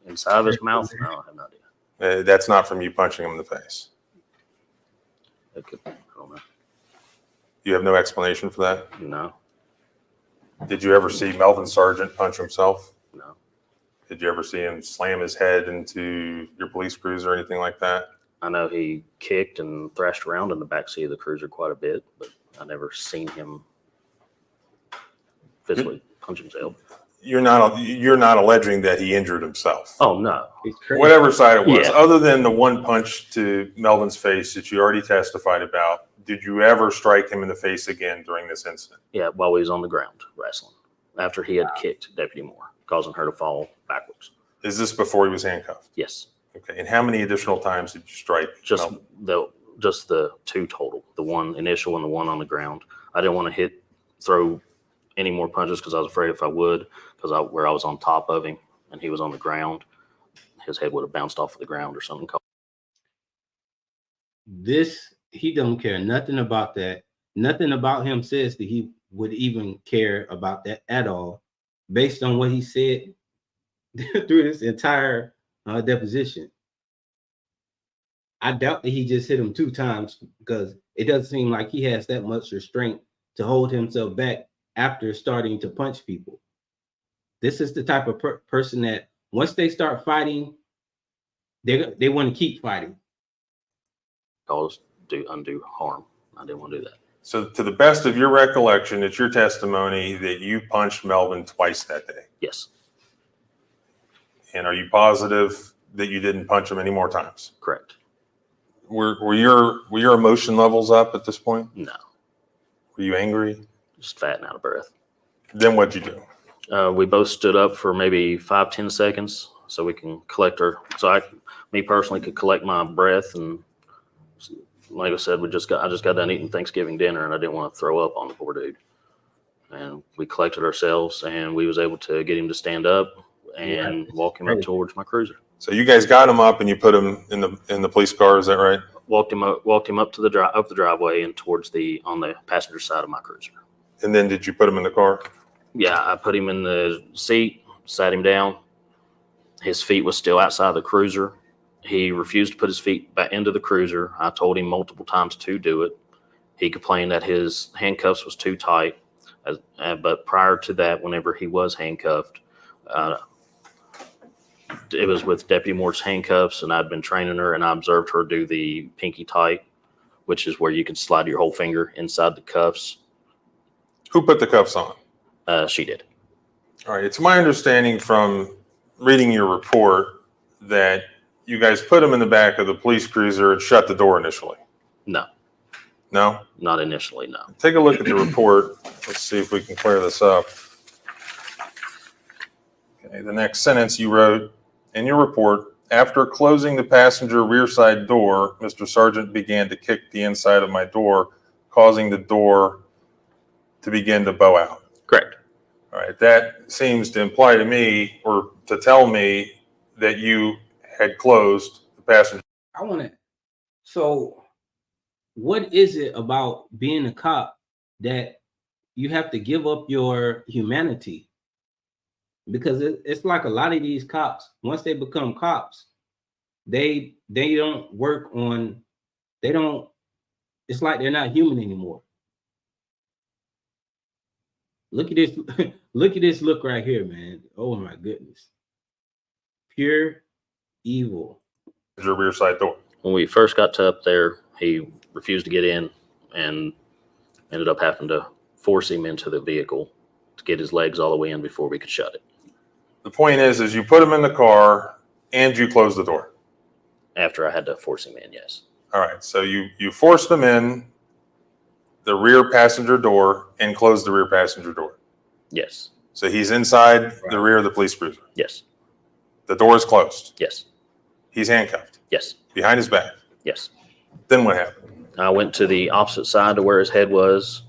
Inside of his mouth? No, I have no idea. That's not from you punching him in the face. It could. I don't know. You have no explanation for that? No. Did you ever see Melvin Sargent punch himself? No. Did you ever see him slam his head into your police cruiser or anything like that? I know he kicked and thrashed around in the backseat of the cruiser quite a bit, but I never seen him physically punch himself. You're not alleging that he injured himself. Oh no. Whatever side it was, Yeah. other than the one punch to Melvin's face that you already testified about, did you ever strike him in the face again during this incident? Yeah, while he was on the ground wrestling, after he had kicked Deputy Moore, causing her to fall backwards. Is this before he was handcuffed? Yes. Okay. And how many additional times did you strike? Just Melvin? just the two total, the one initial and the one on the ground. I didn't want to throw any more punches because I was afraid if I would, where I was on top of him and he was on the ground, his head would have bounced off of the ground or something. He don't care nothing about that. Nothing about him says that he would even care about that at all, based on what he said through this entire deposition. I doubt that he just hit him 2 times because it doesn't seem like he has that much restraint to hold himself back after starting to punch people. This is the type of person that once they start fighting, they want to keep fighting. Cause undue harm. I didn't want to do that. So to the best of your recollection, it's your testimony that you punched Melvin twice that day. Yes. And are you positive that you didn't punch him any more times? Correct. Were your emotion levels up at this point? No. Were you angry? Just fat and out of breath. Then what'd you do? We both stood up for maybe 5-10 seconds so we can collect me personally could collect my breath. And like I said, I just got done eating Thanksgiving dinner and I didn't want to throw up on the poor dude. And we collected ourselves and we was able to get him to stand up and walk him up towards my cruiser. So you guys got him up and you put him in the police car, is that right? Walked him up to up the driveway and towards on the passenger side of my cruiser. And then did you put him in the car? Yeah, I put him in the seat, sat him down. His feet was still outside the cruiser. He refused to put his feet back into the cruiser. I told him multiple times to do it. He complained that his handcuffs was too tight. But prior to that, whenever he was handcuffed, it was with Deputy Moore's handcuffs, and I'd been training her, and I observed her do the pinky tight, which is where you can slide your whole finger inside the cuffs. Who put the cuffs on? She did. All right. It's my understanding from reading your report that you guys put him in the back of the police cruiser and shut the door initially. No. No? Not initially, no. Take a look at the report. Let's see if we can clear this up. Okay, the next sentence you wrote in your report, after closing the passenger rear side door, Mr. Sargent began to kick the inside of my door, causing the door to begin to bow out. Correct. All right, that seems to imply to me, or to tell me, that you had closed the passenger. I want to. So, what is it about being a cop that you have to give up your humanity? Because it's like a lot of these cops, once they become cops, they don't work on. They don't. It's like they're not human anymore. Look at this. Look at this look right here, man. Oh my goodness. Pure evil. Your rear side door. When we first got to up there, he refused to get in and ended up having to force him into the vehicle to get his legs all the way in before we could shut it. The point is you put him in the car and you closed the door. After I had to force him in, yes. All right, so you forced him in the rear passenger door and closed the rear passenger door. Yes. So he's inside the rear of the police cruiser. Yes. The door is closed. Yes. He's handcuffed. Yes. Behind his back. Yes. Then what happened? I went to the opposite side to where his head was,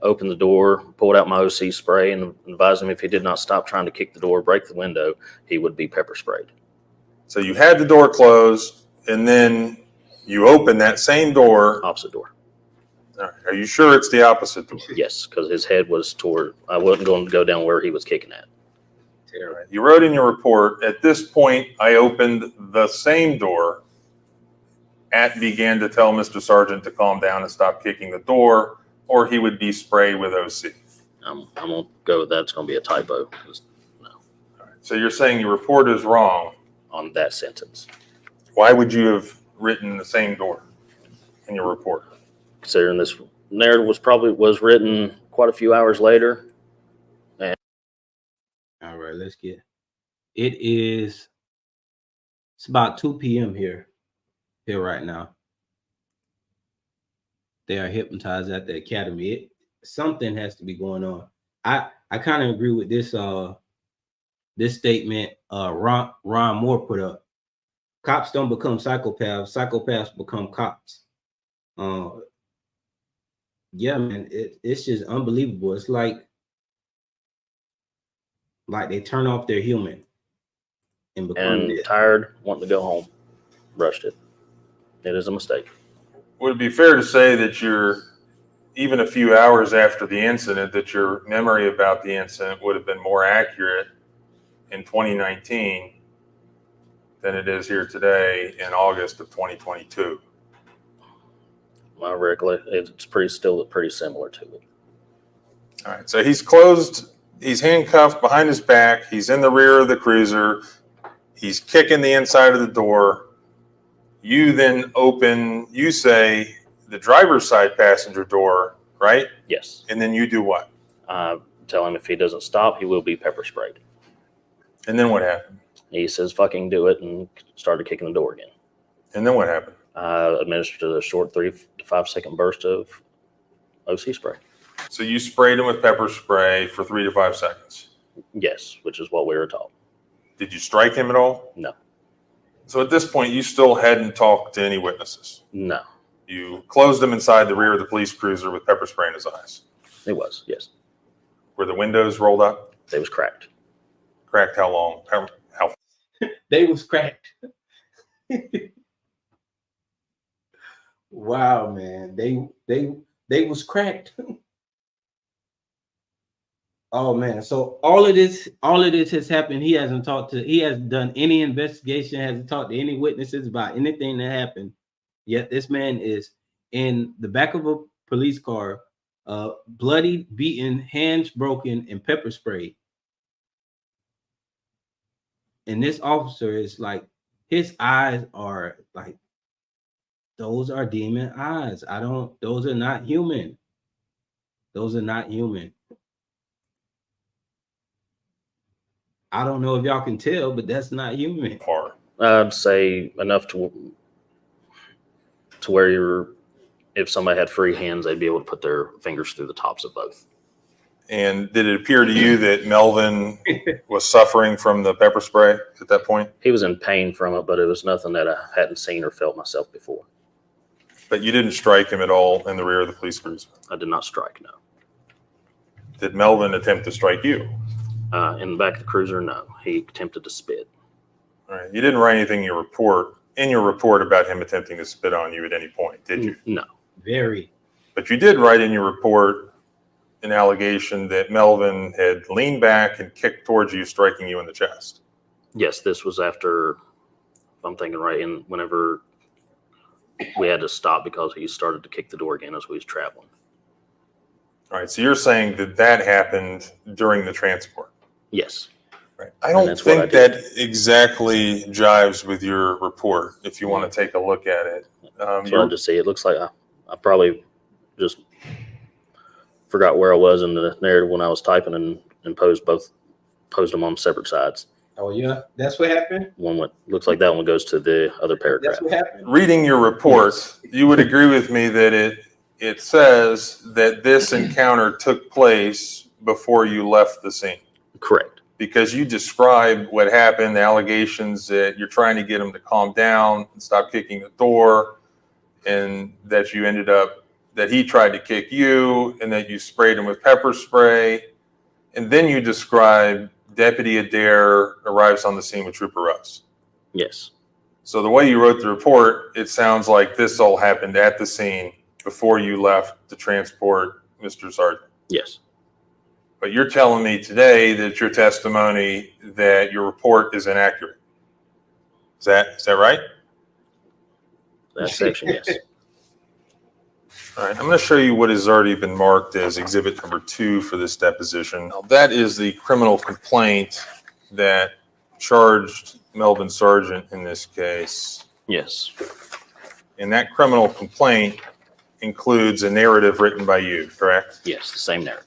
opened the door, pulled out my OC spray, and advised him if he did not stop trying to kick the door, break the window, he would be pepper sprayed. So you had the door closed, and then you opened that same door. Opposite door. All right. Are you sure it's the opposite door? Yes, because his head was toward, I wasn't going to go down where he was kicking at. All right. You wrote in your report, at this point, I opened the same door and began to tell Mr. Sargent to calm down and stop kicking the door, or he would be sprayed with OC. I'm going to go with that. It's going to be a typo. No. All right. So you're saying your report is wrong. On that sentence. Why would you have written the same door in your report? Considering this narrative was written quite a few hours later. And all right, let's get it's about 2 p.m. here right now. They are hypnotized at the academy. Something has to be going on. I kind of agree with this this statement Ron Moore put up. Cops don't become psychopaths. Psychopaths become cops. Yeah, man, it's just unbelievable. It's like they turn off their human and become tired, wanting to go home. Rushed it. It is a mistake. Would it be fair to say that you're, even a few hours after the incident, that your memory about the incident would have been more accurate in 2019 than it is here today in August of 2022? My recollection, it's still pretty similar to it. All right, so he's closed, he's handcuffed behind his back, he's in the rear of the cruiser, he's kicking the inside of the door. You then open, you say, the driver's side passenger door, right? Yes. And then you do what? Tell him if he doesn't stop, he will be pepper sprayed. And then what happened? He says, fucking do it, and started kicking the door again. And then what happened? Administered a short 3 to 5 second burst of OC spray. So you sprayed him with pepper spray for 3 to 5 seconds? Yes, which is what we were taught. Did you strike him at all? No. So at this point, you still hadn't talked to any witnesses? No. You closed him inside the rear of the police cruiser with pepper spray in his eyes? It was, yes. Were the windows rolled up? They was cracked. Cracked how long? How? They was cracked. Wow, man. They was cracked. Oh man. So all of this has happened. He hasn't done any investigation, hasn't talked to any witnesses about anything that happened. Yet this man is in the back of a police car, bloody, beaten, hands broken, and pepper sprayed. And this officer is like, his eyes are like, those are demon eyes. Those are not human. Those are not human. I don't know if y'all can tell, but that's not human. Far. I'd say enough to where if somebody had free hands, they'd be able to put their fingers through the tops of both. And did it appear to you that Melvin was suffering from the pepper spray at that point? He was in pain from it, but it was nothing that I hadn't seen or felt myself before. But you didn't strike him at all in the rear of the police cruiser? I did not strike, no. Did Melvin attempt to strike you? In the back of the cruiser, no. He attempted to spit. All right. You didn't write anything in your report about him attempting to spit on you at any point, did you? No. Very. But you did write in your report an allegation that Melvin had leaned back and kicked towards you, striking you in the chest. Yes, this was after, if I'm thinking right, in whenever we had to stop because he started to kick the door again as we was traveling. All right. So you're saying that happened during the transport? Yes. Right. I don't think that exactly jives with your report, if you want to take a look at it. So I just see it looks like I probably just forgot where I was in the narrative when I was typing and posed them on separate sides. Oh yeah, that's what happened. Looks like that one goes to the other paragraph. That's what happened. Reading your report, you would agree with me that it says that this encounter took place before you left the scene. Correct. Because you described what happened, the allegations that you're trying to get him to calm down and stop kicking the door, and that he tried to kick you, and that you sprayed him with pepper spray. And then you described Deputy Adair arrives on the scene with Trooper Russ. Yes. So the way you wrote the report, it sounds like this all happened at the scene before you left to transport Mr. Sargent. Yes. But you're telling me today that your testimony, that your report is inaccurate. Is that right? That section, yes. All right, I'm going to show you what has already been marked as exhibit number 2 for this deposition. Now, that is the criminal complaint that charged Melvin Sargent in this case. Yes. And that criminal complaint includes a narrative written by you, correct? Yes, the same narrative.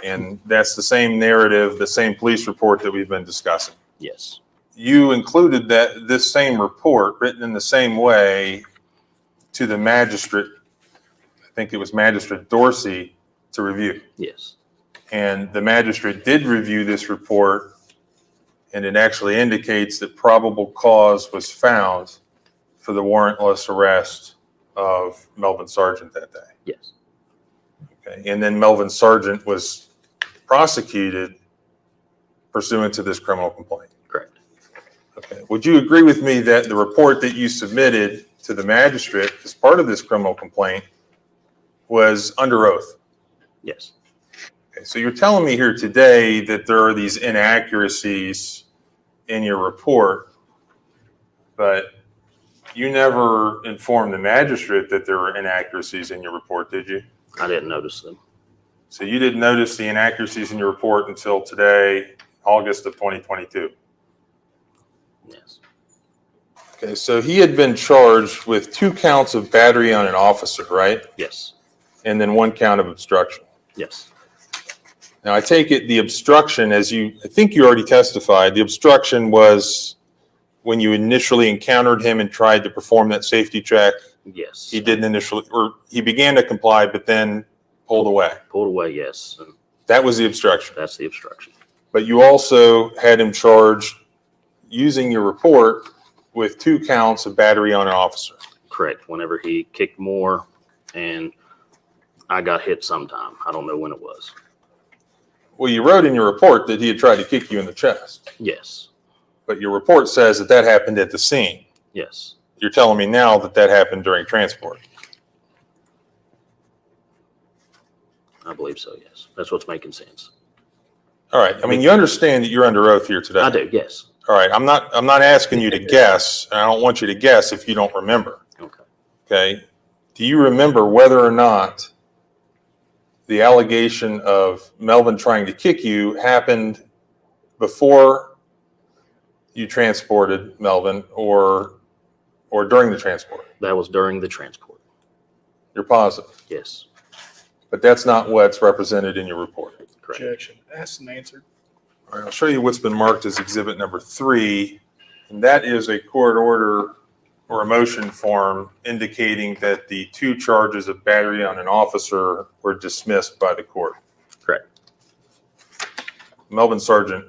And that's the same narrative, the same police report that we've been discussing. Yes. You included this same report written in the same way to the magistrate. I think it was Magistrate Dorsey to review. Yes. And the magistrate did review this report, and it actually indicates that probable cause was found for the warrantless arrest of Melvin Sargent that day. Yes. Okay. And then Melvin Sargent was prosecuted pursuant to this criminal complaint. Correct. Okay. Would you agree with me that the report that you submitted to the magistrate as part of this criminal complaint was under oath? Yes. Okay. So you're telling me here today that there are these inaccuracies in your report, but you never informed the magistrate that there were inaccuracies in your report, did you? I didn't notice them. So you didn't notice the inaccuracies in your report until today, August of 2022? Yes. Okay, so he had been charged with 2 counts of battery on an officer, right? Yes. And then 1 count of obstruction. Yes. Now, I take it the obstruction, I think you already testified, the obstruction was when you initially encountered him and tried to perform that safety check. Yes. He didn't initially, or he began to comply, but then pulled away. Pulled away, yes. And that was the obstruction. that's the obstruction. But you also had him charged, using your report, with 2 counts of battery on an officer. Correct. Whenever he kicked more, and I got hit sometime. I don't know when it was. Well, you wrote in your report that he had tried to kick you in the chest. Yes. But your report says that happened at the scene. Yes. You're telling me now that happened during transport. I believe so, yes. That's what's making sense. All right. I mean, you understand that you're under oath here today. I do, yes. All right. I'm not asking you to guess, and I don't want you to guess if you don't remember. Okay. Okay. Do you remember whether or not the allegation of Melvin trying to kick you happened before you transported Melvin or during the transport? That was during the transport. You're positive? Yes. But that's not what's represented in your report. Correct. Objection. Asked and answered. All right, I'll show you what's been marked as exhibit number 3, and that is a court order or a motion form indicating that the 2 charges of battery on an officer were dismissed by the court. Correct. Melvin Sargent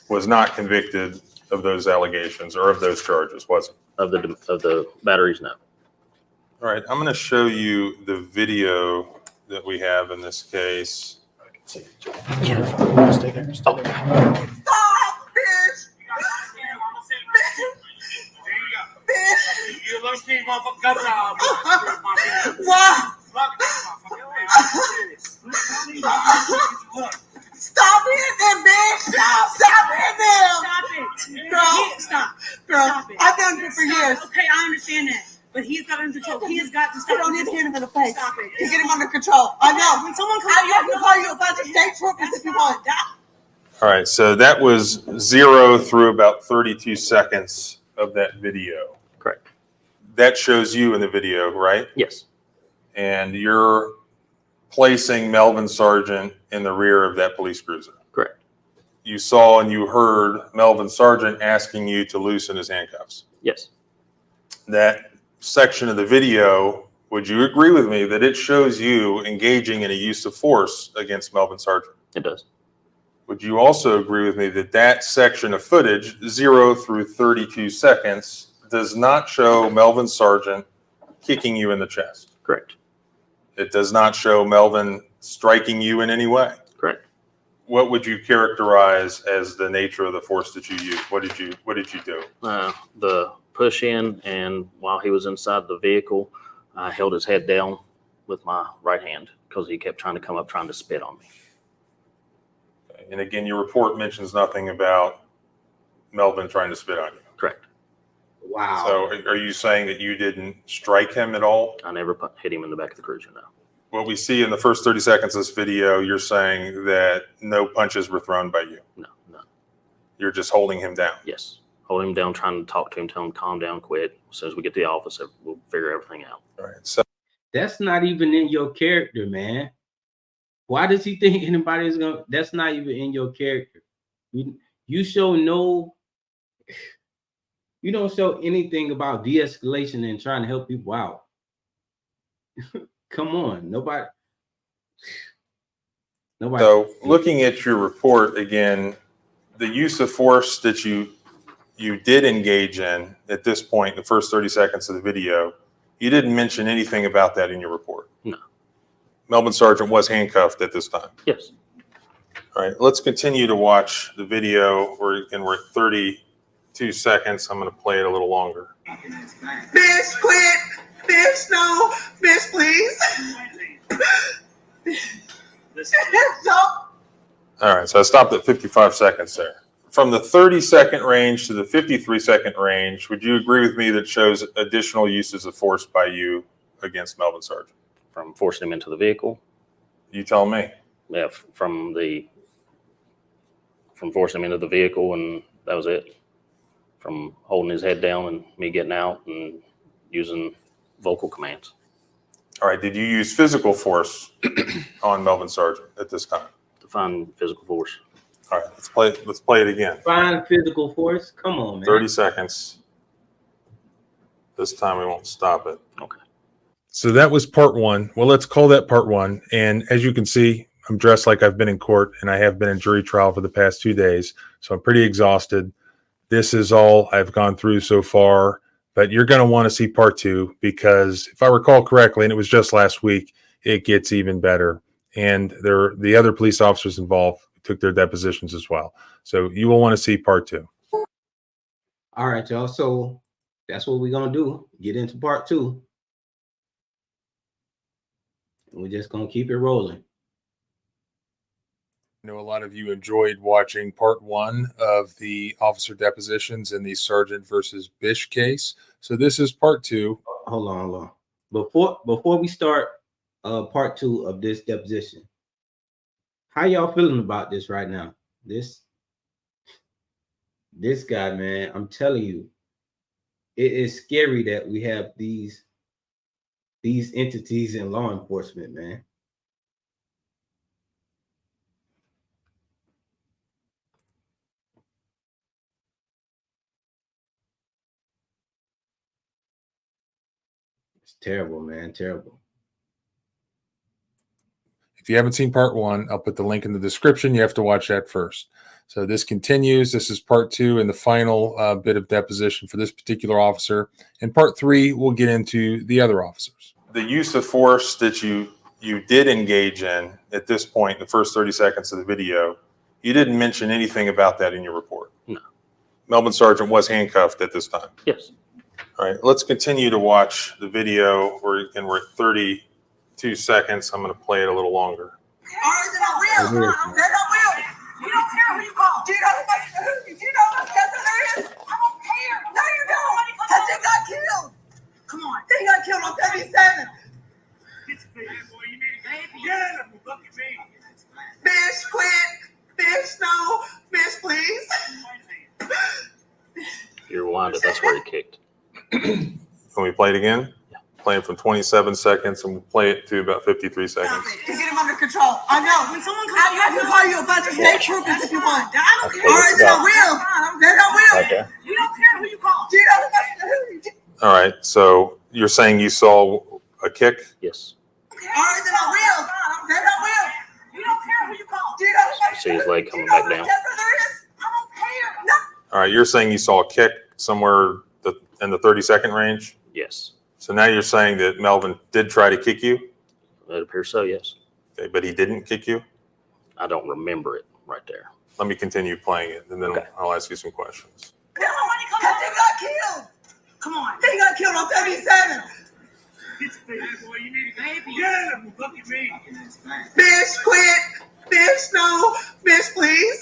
was not convicted of those allegations or of those charges, was he? Of the batteries, no. All right, I'm going to show you the video that we have in this case. I can see it. Stay there. Stay there. Stop, bitch! You look these motherfuckers guts out. Why? Stop hitting them, bitch! Stop hitting them! Stop it. Girl. Stop. Girl, Stop it. I've done it for years. Okay, I understand that. But he's got under control. He has got to You stop. don't need to hit him in the face. Stop it. To get him under control. I know. When someone comes I can call you a bunch of state troopers if you want. All right, so that was 0 through about 32 seconds of that video. Correct. That shows you in the video, right? Yes. And you're placing Melvin Sargent in the rear of that police cruiser. Correct. You saw and you heard Melvin Sargent asking you to loosen his handcuffs. Yes. That section of the video, would you agree with me that it shows you engaging in a use of force against Melvin Sargent? It does. Would you also agree with me that that section of footage, 0 through 32 seconds, does not show Melvin Sargent kicking you in the chest? Correct. It does not show Melvin striking you in any way? Correct. What would you characterize as the nature of the force that you used? What did you do? The push in, and while he was inside the vehicle, I held his head down with my right hand because he kept trying to come up, trying to spit on me. And again, your report mentions nothing about Melvin trying to spit on you. Correct. Wow. So are you saying that you didn't strike him at all? I never hit him in the back of the cruiser, no. What we see in the first 30 seconds of this video, you're saying that no punches were thrown by you. No, none. You're just holding him down. Yes. Hold him down, trying to talk to him, tell him calm down, quit. As soon as we get to the office, we'll figure everything out. All right. So That's not even in your character, man. Why does he think anybody is gonna? That's not even in your character. You show no. You don't show anything about de-escalation and trying to help people out. Come on, nobody. So looking at your report again, the use of force that you did engage in at this point, the first 30 seconds of the video, you didn't mention anything about that in your report. No. Melvin Sargent was handcuffed at this time. Yes. All right, let's continue to watch the video. We're at 32 seconds. I'm going to play it a little longer. Bitch, quit. Bitch, no. Bitch, please. No. All right, so I stopped at 55 seconds there. From the 30-second range to the 53-second range, would you agree with me that shows additional uses of force by you against Melvin Sargent? From forcing him into the vehicle? You tell me. Yeah, from forcing him into the vehicle, and that was it. From holding his head down and me getting out and using vocal commands. All right, did you use physical force on Melvin Sargent at this time? Define physical force. All right, let's play it again. Find physical force. Come on, man. 30 seconds. This time we won't stop it. Okay. So that was part 1. Well, let's call that part 1. And as you can see, I'm dressed like I've been in court, and I have been in jury trial for the past 2 days. So I'm pretty exhausted. This is all I've gone through so far, but you're going to want to see part 2 because if I recall correctly, and it was just last week, it gets even better. And the other police officers involved took their depositions as well. So you will want to see part 2. All right, y'all. So that's what we're going to do. Get into part 2. We're just going to keep it rolling. I know a lot of you enjoyed watching part 1 of the officer depositions in the Sargent versus Bish case. So this is part 2. Hold on. Before we start part 2 of this deposition, How y'all feeling about this right now? This guy, man, I'm telling you, it is scary that we have these entities in law enforcement, man. It's terrible, man. Terrible. If you haven't seen part 1, I'll put the link in the description. You have to watch that first. So this continues. This is part 2 and the final bit of deposition for this particular officer. In part 3, we'll get into the other officers. The use of force that you did engage in at this point, the first 30 seconds of the video, you didn't mention anything about that in your report. No. Melvin Sargent was handcuffed at this time. Yes. All right, let's continue to watch the video. We're at 32 seconds. I'm going to play it a little longer. All right, then I will. Then I will. You don't care who you call. Do you know who? Do you know what there is? I don't care. No, you don't. Because he got killed. Come on. He got killed on 77. Bish, quit. Bish, no. Bish, please. You're reminded that's where he kicked. Can we play it again? Yeah. Play it from 27 seconds and we'll play it to about 53 seconds. To get him under control. I know. When someone comes, I can call you a bunch of state troopers if you want. I don't care. All right, then I will. Then I will. Okay. You don't care who you call. Do you know who? All right, so you're saying you saw a kick? Yes. All right, then I will. Then I will. You don't care who you call. Do you know who? See his leg coming back down. I don't care. No. All right, you're saying you saw a kick somewhere in the 30-second range? Yes. So now you're saying that Melvin did try to kick you? It appears so, yes. Okay, but he didn't kick you? I don't remember it right there. Let me continue playing it, and then Okay. I'll ask you some questions. He got killed. Come on. He got killed on 77. Bish, quit. Bish, no. Bish, please.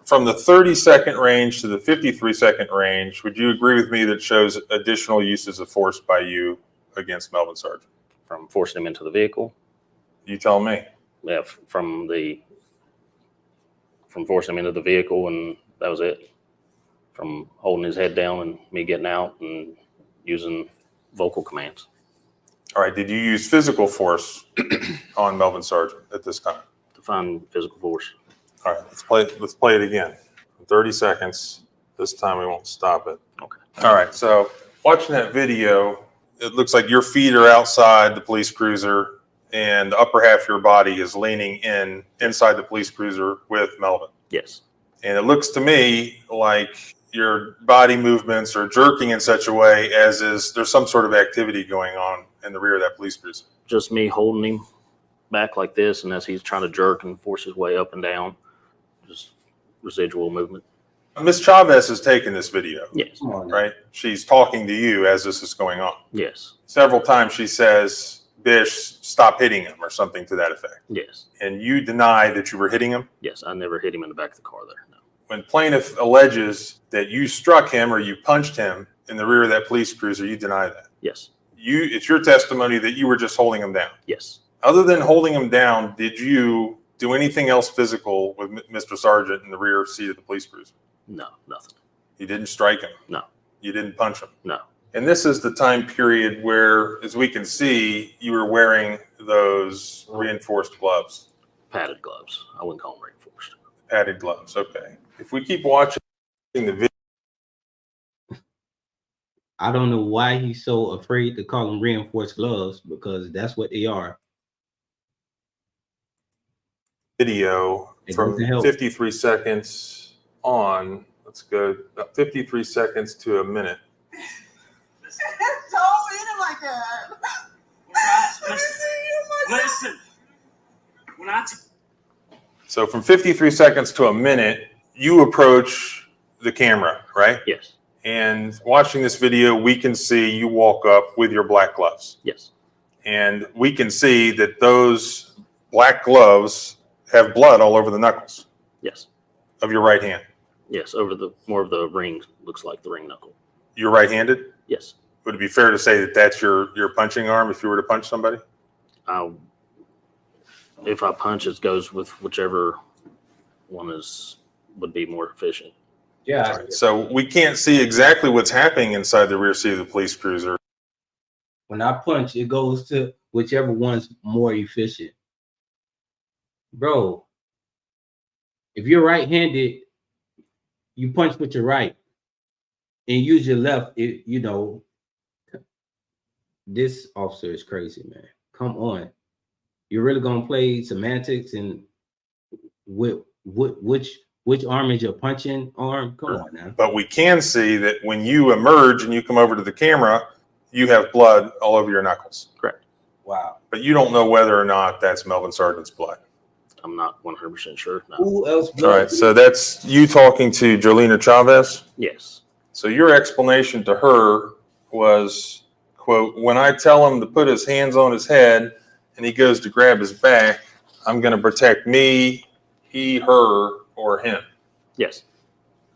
From the 30-second range to the 53-second range, would you agree with me that shows additional uses of force by you against Melvin Sargent? From forcing him into the vehicle. You tell me. Yeah, from forcing him into the vehicle, and that was it. From holding his head down and me getting out and using vocal commands. All right, did you use physical force on Melvin Sargent at this time? Define physical force. All right, let's play it again. 30 seconds. This time we won't stop it. Okay. All right, so watching that video, it looks like your feet are outside the police cruiser and the upper half of your body is leaning inside the police cruiser with Melvin. Yes. And it looks to me like your body movements are jerking in such a way as is there's some sort of activity going on in the rear of that police cruiser. Just me holding him back like this, and as he's trying to jerk and force his way up and down, just residual movement. Ms. Chavez has taken this video. Yes. Right? She's talking to you as this is going on. Yes. Several times she says, Bish, stop hitting him or something to that effect. Yes. And you deny that you were hitting him? Yes, I never hit him in the back of the car there, no. When plaintiff alleges that you struck him or you punched him in the rear of that police cruiser, you deny that? Yes. It's your testimony that you were just holding him down? Yes. Other than holding him down, did you do anything else physical with Mr. Sargent in the rear seat of the police cruiser? No, nothing. You didn't strike him? No. You didn't punch him? No. And this is the time period where, as we can see, you were wearing those reinforced gloves. Padded gloves. I wouldn't call them reinforced. Padded gloves, okay. If we keep watching the video. I don't know why he's so afraid to call them reinforced gloves, because that's what they are. Video from 53 seconds on. Let's go about 53 seconds to a minute. Don't eat it like that. Listen. When I So from 53 seconds to a minute, you approach the camera, right? Yes. And watching this video, we can see you walk up with your black gloves. Yes. And we can see that those black gloves have blood all over the knuckles. Yes. Of your right hand. Yes, over the more of the ring, looks like the ring knuckle. You're right-handed? Yes. Would it be fair to say that that's your punching arm if you were to punch somebody? If I punch, it goes with whichever one would be more efficient. Yeah. All right, so we can't see exactly what's happening inside the rear seat of the police cruiser. When I punch, it goes to whichever one's more efficient. Bro, if you're right-handed, you punch with your right and use your left. This officer is crazy, man. Come on. You're really gonna play semantics and which arm is your punching arm? Come on now. But we can see that when you emerge and you come over to the camera, you have blood all over your knuckles. Correct. Wow. But you don't know whether or not that's Melvin Sargent's blood. I'm not 100% sure. No. Who else? All right, so that's you talking to Jolena Chavez? Yes. So your explanation to her was, quote, when I tell him to put his hands on his head and he goes to grab his back, I'm going to protect me, he, her, or him. Yes.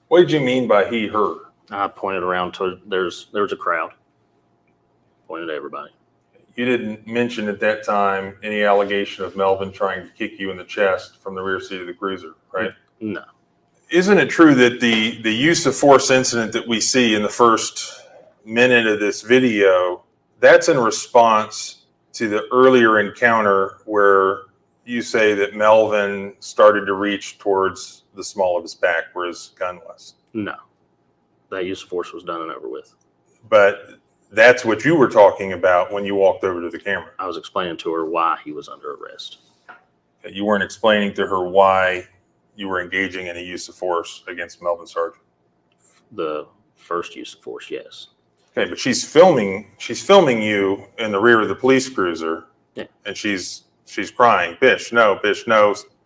What did you mean by he, her? I pointed around to there was a crowd. Pointed at everybody. You didn't mention at that time any allegation of Melvin trying to kick you in the chest from the rear seat of the cruiser, right? No. Isn't it true that the use of force incident that we see in the first minute of this video, that's in response to the earlier encounter where you say that Melvin started to reach towards the small of his back where his gun was? No. That use of force was done and over with. But that's what you were talking about when you walked over to the camera. I was explaining to her why he was under arrest. You weren't explaining to her why you were engaging in a use of force against Melvin Sargent. The first use of force, yes. Okay, but she's filming you in the rear of the police cruiser. Yeah. And she's crying, Bish, no,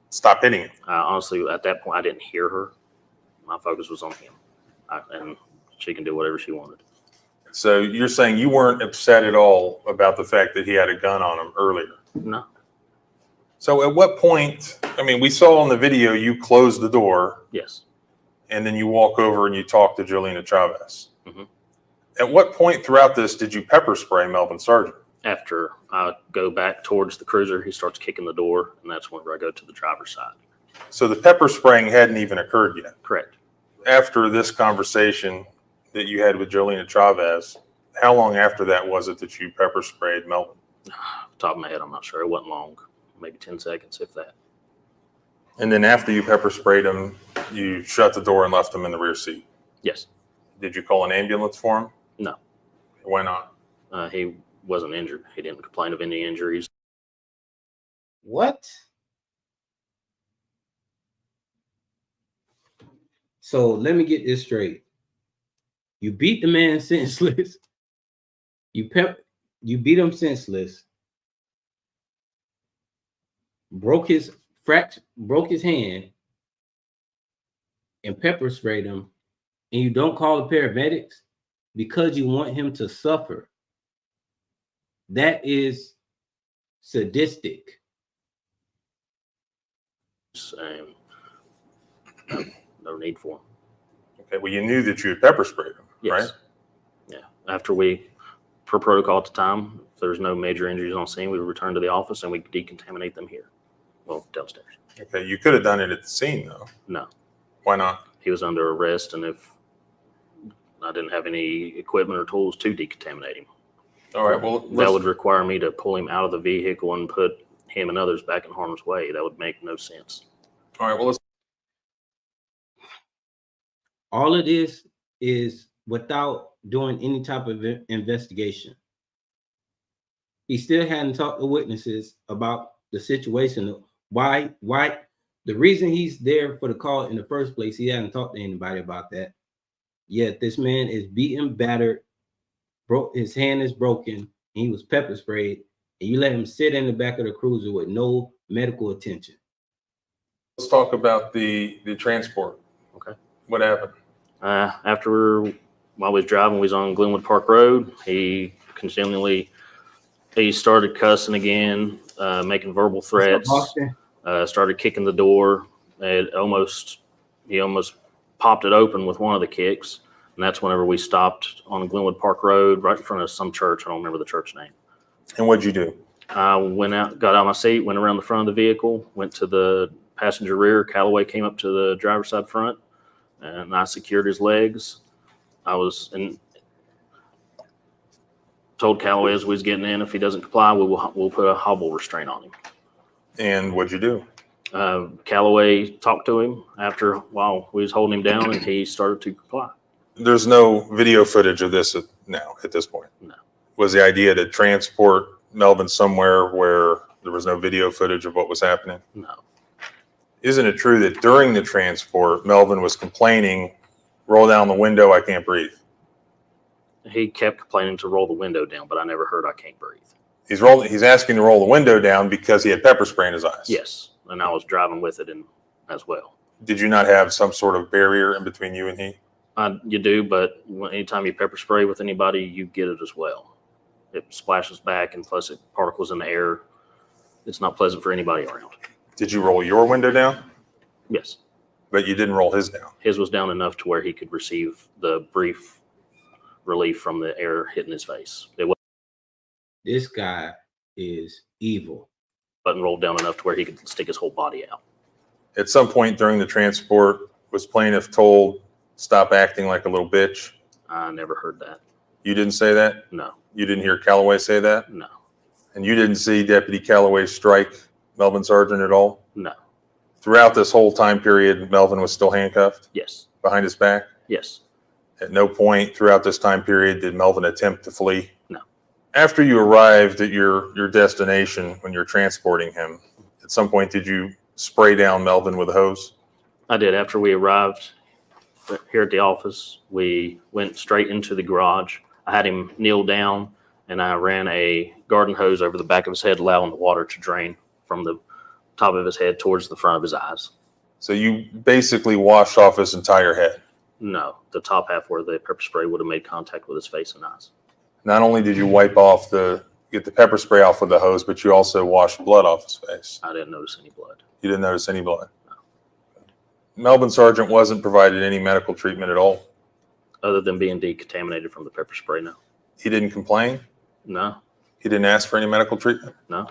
stop hitting him. Honestly, at that point, I didn't hear her. My focus was on him. And she can do whatever she wanted. So you're saying you weren't upset at all about the fact that he had a gun on him earlier? No. So at what point, I mean, we saw on the video you close the door. Yes. And then you walk over and you talk to Jolena Chavez. Mm-hmm. At what point throughout this did you pepper spray Melvin Sargent? After I go back towards the cruiser, he starts kicking the door, and that's whenever I go to the driver's side. So the pepper spraying hadn't even occurred yet? Correct. After this conversation that you had with Jolena Chavez, how long after that was it that you pepper sprayed Melvin? Off the top of my head, I'm not sure. It wasn't long. Maybe 10 seconds, if that. And then after you pepper sprayed him, you shut the door and left him in the rear seat? Yes. Did you call an ambulance for him? No. Why not? He wasn't injured. He didn't complain of any injuries. What? So let me get this straight. You beat the man senseless. You beat him senseless. Broke his hand and pepper sprayed him, and you don't call the paramedics because you want him to suffer. That is sadistic. No need for him. Okay, well, you knew that you had pepper sprayed him, Yes. right? Yeah. After per protocol at the time, if there's no major injuries on scene, we would return to the office and we decontaminate them here. Well, downstairs. Okay, you could have done it at the scene, though. No. Why not? He was under arrest, and if I didn't have any equipment or tools to decontaminate him. All right, well, that would require me to pull him out of the vehicle and put him and others back in harm's way. That would make no sense. All right, well, let's. All of this is without doing any type of investigation. He still hadn't talked to witnesses about the situation. Why the reason he's there for the call in the first place, he hadn't talked to anybody about that. Yet this man is beaten, battered, his hand is broken, and he was pepper sprayed, and you let him sit in the back of the cruiser with no medical attention. Let's talk about the transport. Okay. What happened? While we was driving, we was on Glenwood Park Road. He started cussing again, making verbal threats. Started kicking the door. He almost popped it open with one of the kicks, and that's whenever we stopped on Glenwood Park Road, right in front of some church. I don't remember the church name. And what'd you do? I went out, got out of my seat, went around the front of the vehicle, went to the passenger rear. Callaway came up to the driver's side front, and I secured his legs. I was told Callaway as we was getting in, if he doesn't comply, we'll put a hobble restraint on him. And what'd you do? Callaway talked to him after while we was holding him down, and he started to comply. There's no video footage of this now at this point. No. Was the idea to transport Melvin somewhere where there was no video footage of what was happening? No. Isn't it true that during the transport, Melvin was complaining, roll down the window, I can't breathe? He kept complaining to roll the window down, but I never heard I can't breathe. He's asking to roll the window down because he had pepper spray in his eyes. Yes, and I was driving with it as well. Did you not have some sort of barrier in between you and he? You do, but anytime you pepper spray with anybody, you get it as well. It splashes back, and plus it particles in the air. It's not pleasant for anybody around. Did you roll your window down? Yes. But you didn't roll his down? His was down enough to where he could receive the brief relief from the air hitting his face. It This guy is evil. wasn't rolled down enough to where he could stick his whole body out. At some point during the transport, was plaintiff told, stop acting like a little bitch? I never heard that. You didn't say that? No. You didn't hear Callaway say that? No. And you didn't see Deputy Callaway strike Melvin Sargent at all? No. Throughout this whole time period, Melvin was still handcuffed? Yes. Behind his back? Yes. At no point throughout this time period did Melvin attempt to flee? No. After you arrived at your destination when you're transporting him, at some point did you spray down Melvin with a hose? I did. After we arrived here at the office, we went straight into the garage. I had him kneel down, and I ran a garden hose over the back of his head, allowing the water to drain from the top of his head towards the front of his eyes. So you basically washed off his entire head? No, the top half where the pepper spray would have made contact with his face and eyes. Not only did you wipe off get the pepper spray off with the hose, but you also washed blood off his face. I didn't notice any blood. You didn't notice any blood? No. Melvin Sargent wasn't provided any medical treatment at all? Other than being decontaminated from the pepper spray, no. He didn't complain? No. He didn't ask for any medical treatment? No.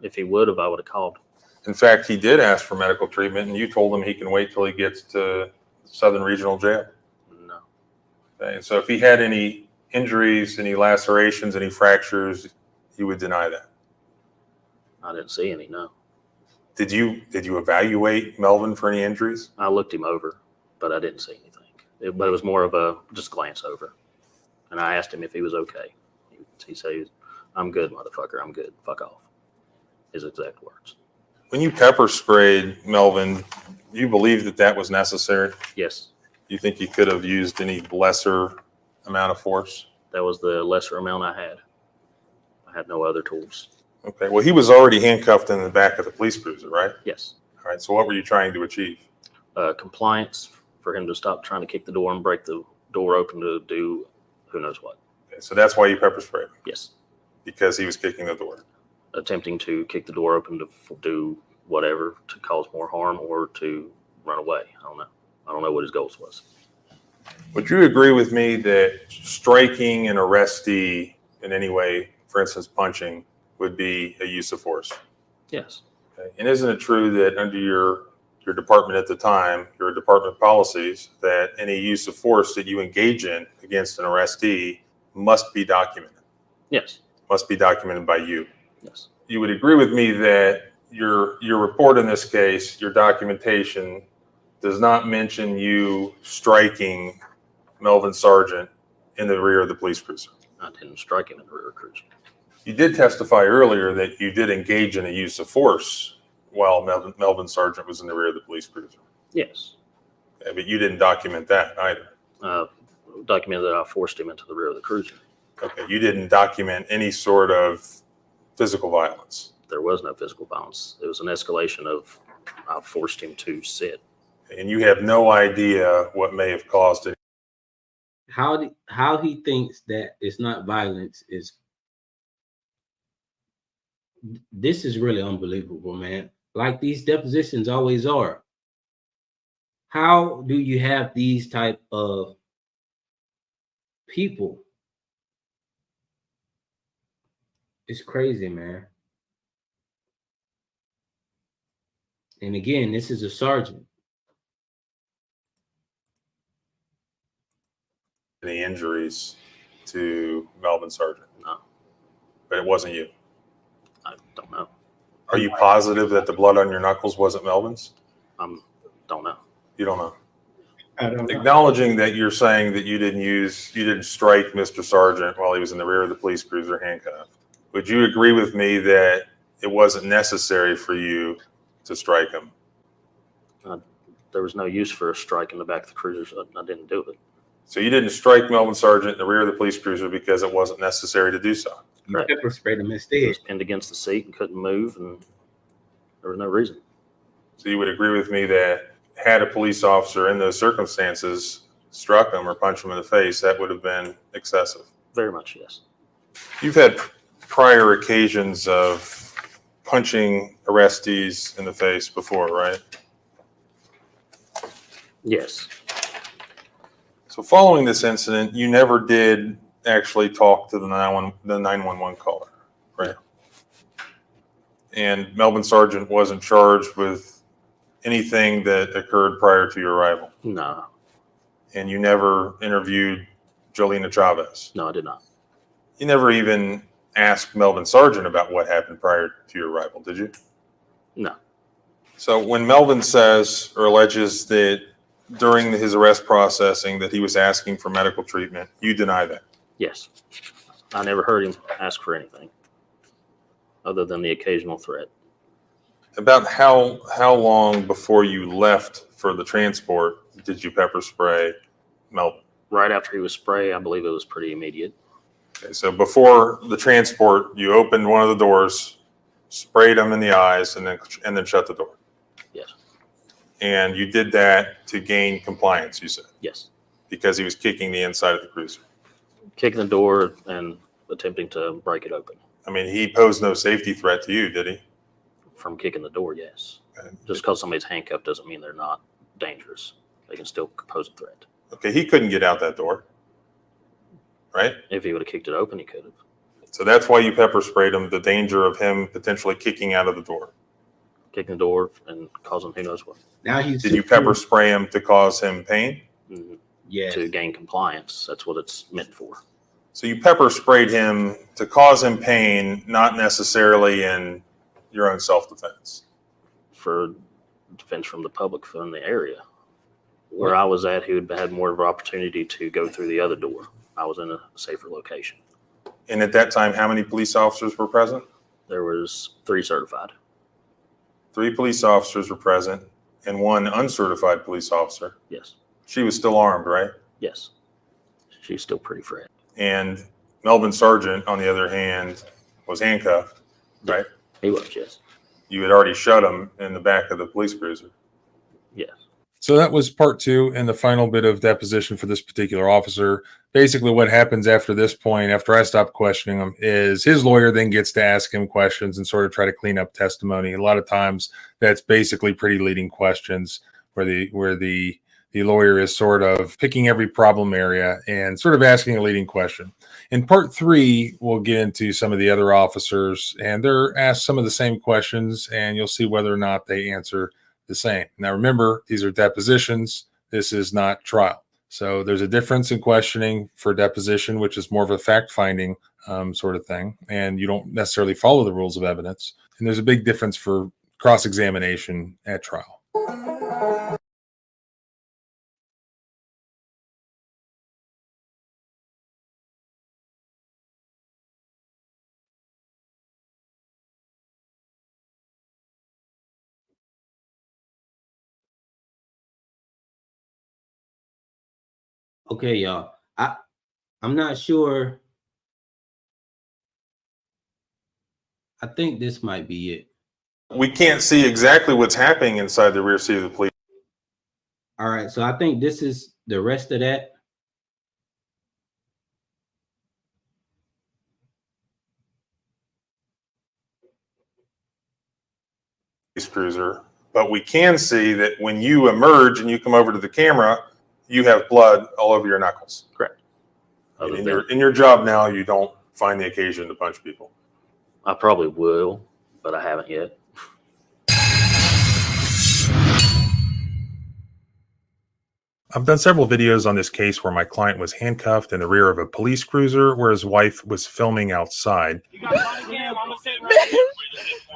If he would have, I would have called. In fact, he did ask for medical treatment, and you told him he can wait till he gets to Southern Regional Jail. No. Okay, so if he had any injuries, any lacerations, any fractures, you would deny that? I didn't see any, no. Did you evaluate Melvin for any injuries? I looked him over, but I didn't see anything. But it was more of a just glance over. And I asked him if he was okay. He said, I'm good, motherfucker. I'm good. Fuck off. His exact words. When you pepper sprayed Melvin, you believe that was necessary? Yes. You think you could have used any lesser amount of force? That was the lesser amount I had. I had no other tools. Okay. Well, he was already handcuffed in the back of the police cruiser, right? Yes. All right. So what were you trying to achieve? Compliance for him to stop trying to kick the door and break the door open to do who knows what. Okay. So that's why you pepper sprayed him? Yes. Because he was kicking the door? Attempting to kick the door open to do whatever to cause more harm or to run away. I don't know. I don't know what his goals was. Would you agree with me that striking an arrestee in any way, for instance, punching, would be a use of force? Yes. Okay. And isn't it true that under your department at the time, your department policies, that any use of force that you engage in against an arrestee must be documented? Yes. Must be documented by you? Yes. You would agree with me that your report in this case, your documentation, does not mention you striking Melvin Sargent in the rear of the police cruiser? I didn't strike him in the rear cruiser. You did testify earlier that you did engage in a use of force while Melvin Sargent was in the rear of the police cruiser. Yes. Okay, but you didn't document that either. Documented that I forced him into the rear of the cruiser. Okay, you didn't document any sort of physical violence. There was no physical violence. It was an escalation of I forced him to sit. And you have no idea what may have caused it. How he thinks that it's not violence is, this is really unbelievable, man. Like these depositions always are. How do you have these type of people It's crazy, man. And again, this is a sergeant. Any injuries to Melvin Sargent? No. But it wasn't you. I don't know. Are you positive that the blood on your knuckles wasn't Melvin's? Don't know. You don't know. I don't know. Acknowledging that you're saying that you didn't strike Mr. Sargent while he was in the rear of the police cruiser handcuffed. Would you agree with me that it wasn't necessary for you to strike him? There was no use for a strike in the back of the cruiser, so I didn't do it. So you didn't strike Melvin Sargent in the rear of the police cruiser because it wasn't necessary to do so? You pepper sprayed him He instead. was pinned against the seat and couldn't move, and there was no reason. So you would agree with me that had a police officer in those circumstances struck him or punched him in the face, that would have been excessive? Very much, yes. You've had prior occasions of punching arrestees in the face before, right? Yes. So following this incident, you never did actually talk to the 911 caller, right? And Melvin Sargent wasn't charged with anything that occurred prior to your arrival? No. And you never interviewed Jolena Chavez? No, I did not. You never even asked Melvin Sargent about what happened prior to your arrival, did you? No. So when Melvin says or alleges that during his arrest processing that he was asking for medical treatment, you deny that? Yes. I never heard him ask for anything other than the occasional threat. About how long before you left for the transport did you pepper spray Melvin? Right after he was sprayed, I believe it was pretty immediate. Okay, so before the transport, you opened one of the doors, sprayed him in the eyes, and then shut the door. Yes. And you did that to gain compliance, you said? Yes. Because he was kicking the inside of the cruiser? Kicking the door and attempting to break it open. I mean, he posed no safety threat to you, did he? From kicking the door, yes. Okay. Just because somebody's handcuffed doesn't mean they're not dangerous. They can still pose a threat. Okay, he couldn't get out that door, right? If he would have kicked it open, he could have. So that's why you pepper sprayed him, the danger of him potentially kicking out of the door. Kicking the door and causing who knows what. Now he's Did you pepper spray him to cause him pain? Yeah. To gain compliance. That's what it's meant for. So you pepper sprayed him to cause him pain, not necessarily in your own self-defense. For defense from the public from the area. Where I was at, he would have had more of an opportunity to go through the other door. I was in a safer location. And at that time, how many police officers were present? There was 3 certified. 3 police officers were present and 1 uncertified police officer. Yes. She was still armed, right? Yes. She's still pretty fresh. And Melvin Sargent, on the other hand, was handcuffed, right? He was, yes. You had already shot him in the back of the police cruiser. Yes. So that was part 2 and the final bit of deposition for this particular officer. Basically what happens after this point, after I stop questioning him, is his lawyer then gets to ask him questions and sort of try to clean up testimony. A lot of times that's basically pretty leading questions where the lawyer is sort of picking every problem area and sort of asking a leading question. In part 3, we'll get into some of the other officers and they're asked some of the same questions and you'll see whether or not they answer the same. Now, remember, these are depositions. This is not trial. So there's a difference in questioning for deposition, which is more of a fact-finding sort of thing. And you don't necessarily follow the rules of evidence. And there's a big difference for cross-examination at trial. Okay, y'all. I'm not sure. I think this might be it. We can't see exactly what's happening inside the rear seat of the police. All right, so I think this is the rest of that. Cruiser, but we can see that when you emerge and you come over to the camera, you have blood all over your knuckles. Correct. In your job now, you don't find the occasion to punch people. I probably will, but I haven't yet. I've done several videos on this case where my client was handcuffed in the rear of a police cruiser where his wife was filming outside. You got body cam, I'm gonna sit right here.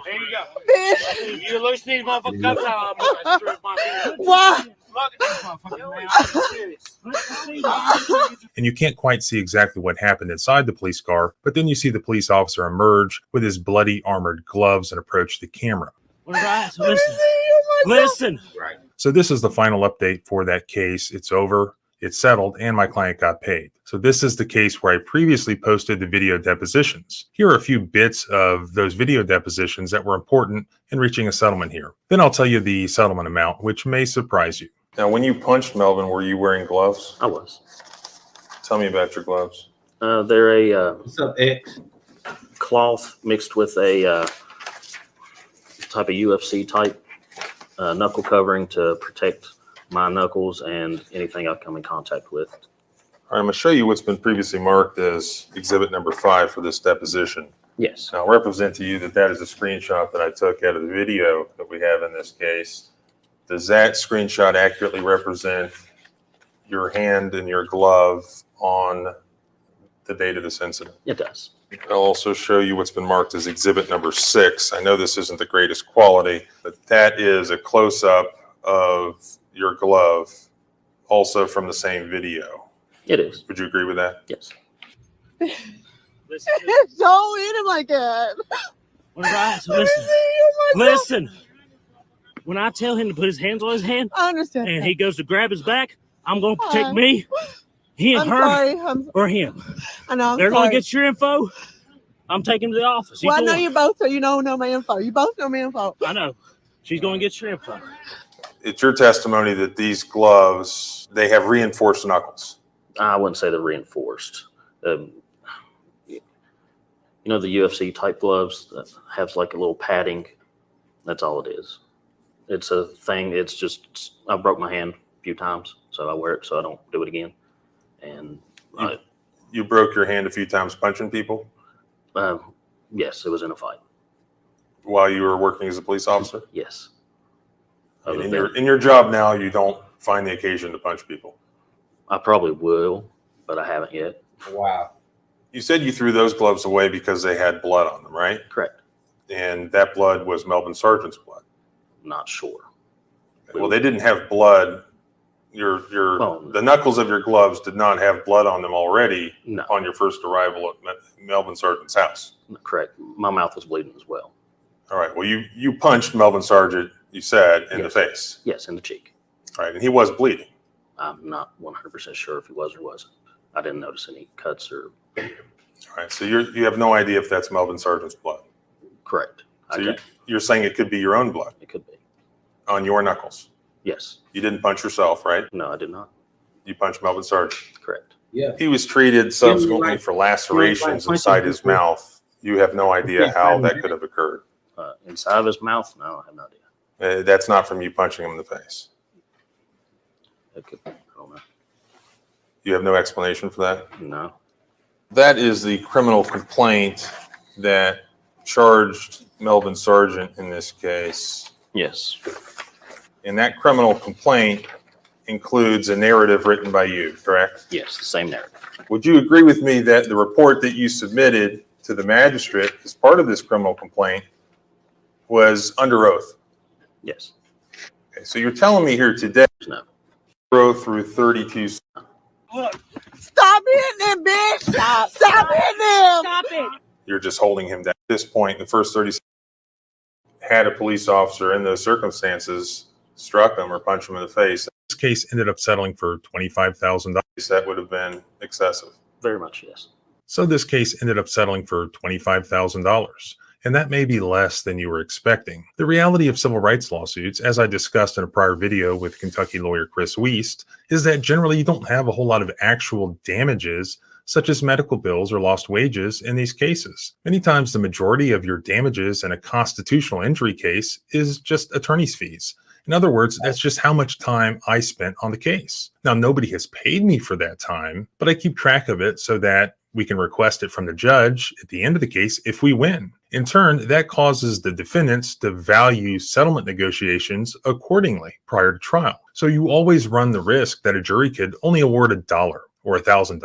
There you go. Bish. You loosen these motherfucking cuffs out, I'm gonna strip my finger. Why? Look at this motherfucker, man. I'm serious. And you can't quite see exactly what happened inside the police car, but then you see the police officer emerge with his bloody armored gloves and approach the camera. All right, so listen. Right. So this is the final update for that case. It's over, it's settled, and my client got paid. So this is the case where I previously posted the video depositions. Here are a few bits of those video depositions that were important in reaching a settlement here. Then I'll tell you the settlement amount, which may surprise you. Now, when you punched Melvin, were you wearing gloves? I was. Tell me about your gloves. They're a What's up, X? cloth mixed with a type of UFC type knuckle covering to protect my knuckles and anything I come in contact with. All right, I'm going to show you what's been previously marked as exhibit number 5 for this deposition. Yes. Now, I'll represent to you that that is a screenshot that I took out of the video that we have in this case. Does that screenshot accurately represent your hand and your glove on the date of this incident? It does. I'll also show you what's been marked as exhibit number 6. I know this isn't the greatest quality, but that is a close-up of your glove, also from the same video. It is. Would you agree with that? Yes. Listen. Don't hit him like that. All right, so listen. When I tell him to put his hands on his hand I understand. and he goes to grab his back, I'm going to protect me, him, I'm her, sorry. or him. I know. They're going to get your info. I'm taking him to the office. Well, I know you both, so you don't know my info. You both know my info. I know. She's going to get your info. It's your testimony that these gloves, they have reinforced knuckles. I wouldn't say they're reinforced. You know the UFC type gloves that has like a little padding? That's all it is. It's a thing. It's just, I broke my hand a few times, so I wear it so I don't do it again. And You broke your hand a few times punching people yes, it was in a fight. while you were working as a police officer? Yes. And in your job now, you don't find the occasion to punch people? I probably will, but I haven't yet. Wow. You said you threw those gloves away because they had blood on them, right? Correct. And that blood was Melvin Sargent's blood. Not sure. Well, they didn't have blood. The knuckles of your gloves did not have blood on them already on your first arrival at Melvin Sargent's house. Correct. My mouth was bleeding as well. All right. Well, you punched Melvin Sargent, you said, in the face. Yes, in the cheek. All right. And he was bleeding. I'm not 100% sure if he was or wasn't. I didn't notice any cuts or. All right. So you have no idea if that's Melvin Sargent's blood. Correct. So you're saying it could be your own blood? It could be. On your knuckles? Yes. You didn't punch yourself, right? No, I did not. You punched Melvin Sargent? Correct. Yeah. He was treated subsequently for lacerations inside his mouth. You have no idea how that could have occurred. Inside of his mouth? No, I have no idea. That's not from you punching him in the face. It could, I don't know. You have no explanation for that? No. That is the criminal complaint that charged Melvin Sargent in this case. Yes. And that criminal complaint includes a narrative written by you, correct? Yes, the same narrative. Would you agree with me that the report that you submitted to the magistrate as part of this criminal complaint was under oath? Yes. Okay, so you're telling me here today, no. Through 32. Look, stop hitting him, bitch. Stop hitting him. Stop it. You're just holding him down. At this point, the first 30 seconds, had a police officer in those circumstances struck him or punched him in the face. This case ended up settling for $25,000. That would have been excessive. Very much, yes. So this case ended up settling for $25,000. And that may be less than you were expecting. The reality of civil rights lawsuits, as I discussed in a prior video with Kentucky lawyer Chris Wiest, is that generally you don't have a whole lot of actual damages, such as medical bills or lost wages in these cases. Many times the majority of your damages in a constitutional injury case is just attorney's fees. In other words, that's just how much time I spent on the case. Now, nobody has paid me for that time, but I keep track of it so that we can request it from the judge at the end of the case if we win. In turn, that causes the defendants to value settlement negotiations accordingly prior to trial. So you always run the risk that a jury could only award $1 or $1,000.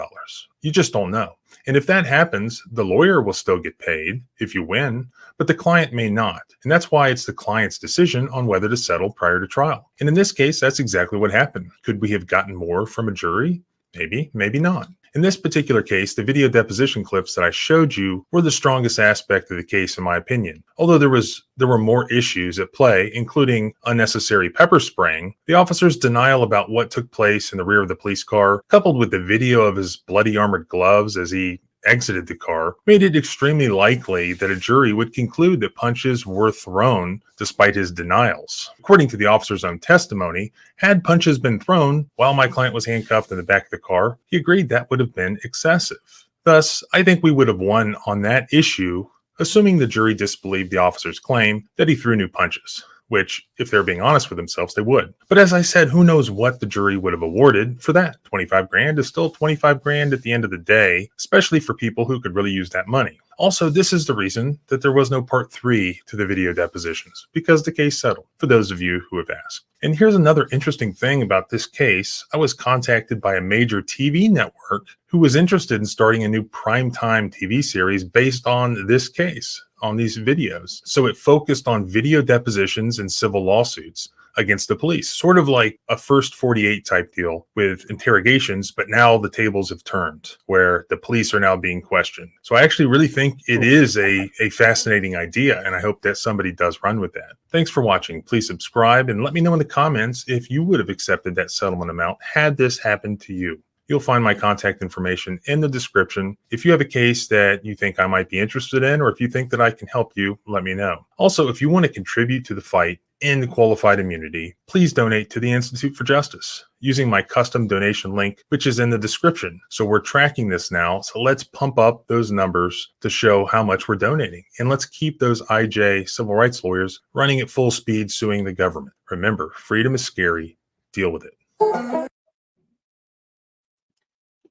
You just don't know. And if that happens, the lawyer will still get paid if you win, but the client may not. And that's why it's the client's decision on whether to settle prior to trial. And in this case, that's exactly what happened. Could we have gotten more from a jury? Maybe, maybe not. In this particular case, the video deposition clips that I showed you were the strongest aspect of the case, in my opinion. Although there were more issues at play, including unnecessary pepper spraying, the officer's denial about what took place in the rear of the police car, coupled with the video of his bloody armored gloves as he exited the car, made it extremely likely that a jury would conclude that punches were thrown despite his denials. According to the officer's own testimony, had punches been thrown while my client was handcuffed in the back of the car, he agreed that would have been excessive. Thus, I think we would have won on that issue, assuming the jury disbelieved the officer's claim that he threw new punches, which, if they're being honest with themselves, they would. But as I said, who knows what the jury would have awarded for that? 25 grand is still 25 grand at the end of the day, especially for people who could really use that money. Also, this is the reason that there was no part 3 to the video depositions, because the case settled, for those of you who have asked. And here's another interesting thing about this case. I was contacted by a major TV network who was interested in starting a new primetime TV series based on this case, on these videos. So it focused on video depositions and civil lawsuits against the police, sort of like a First 48 type deal with interrogations, but now the tables have turned where the police are now being questioned. So I actually really think it is a fascinating idea, and I hope that somebody does run with that. Thanks for watching. Please subscribe and let me know in the comments if you would have accepted that settlement amount had this happened to you. You'll find my contact information in the description. If you have a case that you think I might be interested in, or if you think that I can help you, let me know. Also, if you want to contribute to the fight in qualified immunity, please donate to the Institute for Justice using my custom donation link, which is in the description. So we're tracking this now. So let's pump up those numbers to show how much we're donating. And let's keep those IJ civil rights lawyers running at full speed suing the government. Remember, freedom is scary. Deal with it.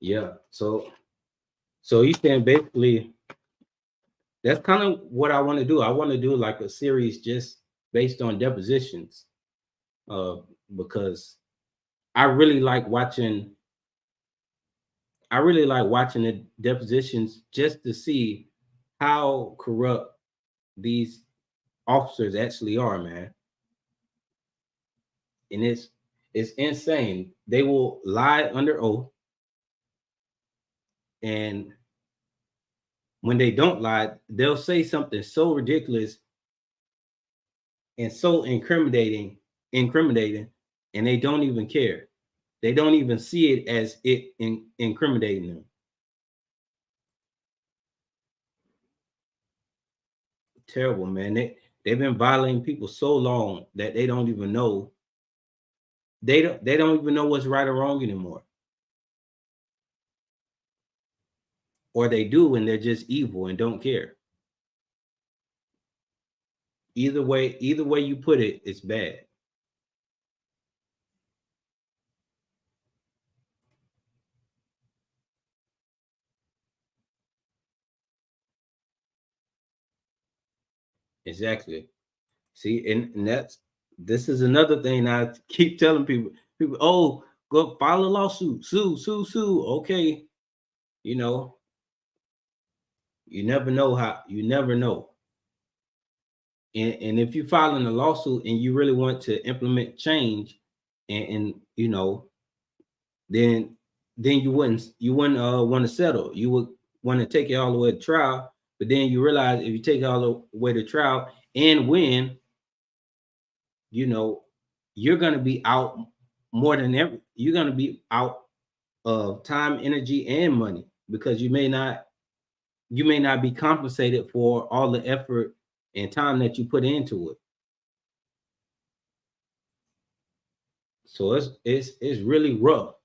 Yeah. So you saying basically that's kind of what I want to do. I want to do like a series just based on depositions, because I really like watching the depositions just to see how corrupt these officers actually are, man. And it's insane. They will lie under oath. And when they don't lie, they'll say something so ridiculous and so incriminating, and they don't even care. They don't even see it as incriminating them. Terrible, man. They've been violating people so long that they don't even know. They don't even know what's right or wrong anymore. Or they do, and they're just evil and don't care. Either way you put it, it's bad. Exactly. See, and this is another thing I keep telling people, oh, go file a lawsuit, sue. Okay. You know, you never know. And if you're filing a lawsuit and you really want to implement change, and you know, then you wouldn't want to settle. You would want to take it all the way to trial. But then you realize if you take it all the way to trial and win, you know, you're going to be out more than ever. You're going to be out of time, energy, and money, because you may not be compensated for all the effort and time that you put into it. So it's really rough.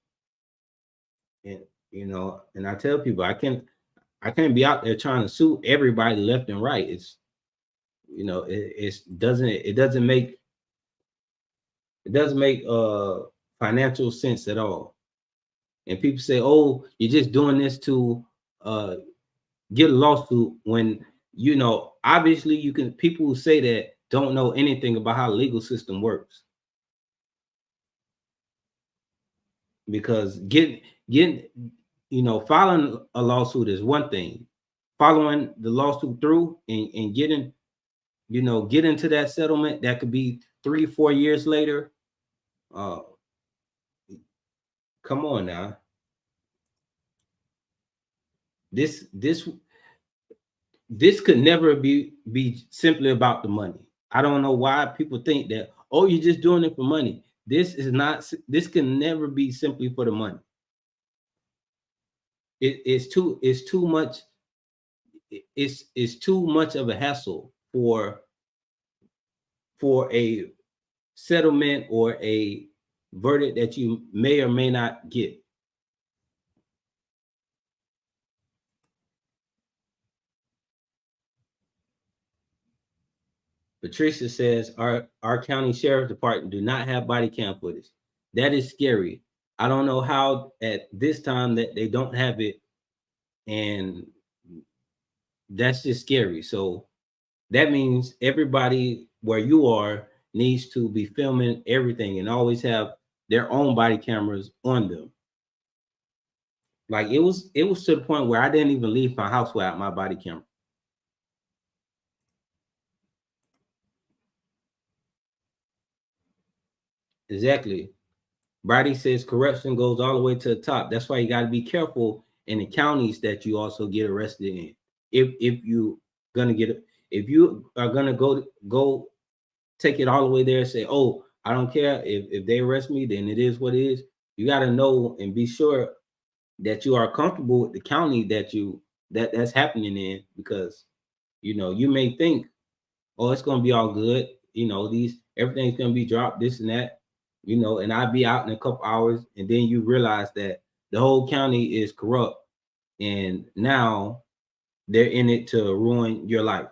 And you know, and I tell people I can't be out there trying to sue everybody left and right. It's, you know, it doesn't make financial sense at all. And people say, oh, you're just doing this to get a lawsuit, when you know, obviously you can, people who say that don't know anything about how the legal system works. Because getting, you know, filing a lawsuit is one thing. Following the lawsuit through and getting, you know, get into that settlement, that could be 3-4 years later. Come on now. This could never be simply about the money. I don't know why people think that, oh, you're just doing it for money. This is not, this can never be simply for the money. It's too much. It's too much of a hassle for a settlement or a verdict that you may or may not get. Patricia says our county sheriff department do not have body cam footage. That is scary. I don't know how at this time that they don't have it, and that's just scary. So that means everybody where you are needs to be filming everything and always have their own body cameras on them. Like it was to the point where I didn't even leave my house without my body camera. Exactly. Brady says corruption goes all the way to the top. That's why you got to be careful in the counties that you also get arrested in. If you gonna get, if you are gonna go take it all the way there and say, oh, I don't care if they arrest me, then it is what it is. You got to know and be sure that you are comfortable with the county that that's happening in, because you know you may think, oh, it's gonna be all good. You know, everything's gonna be dropped, this and that. You know, and I'd be out in a couple hours, and then you realize that the whole county is corrupt, and now they're in it to ruin your life.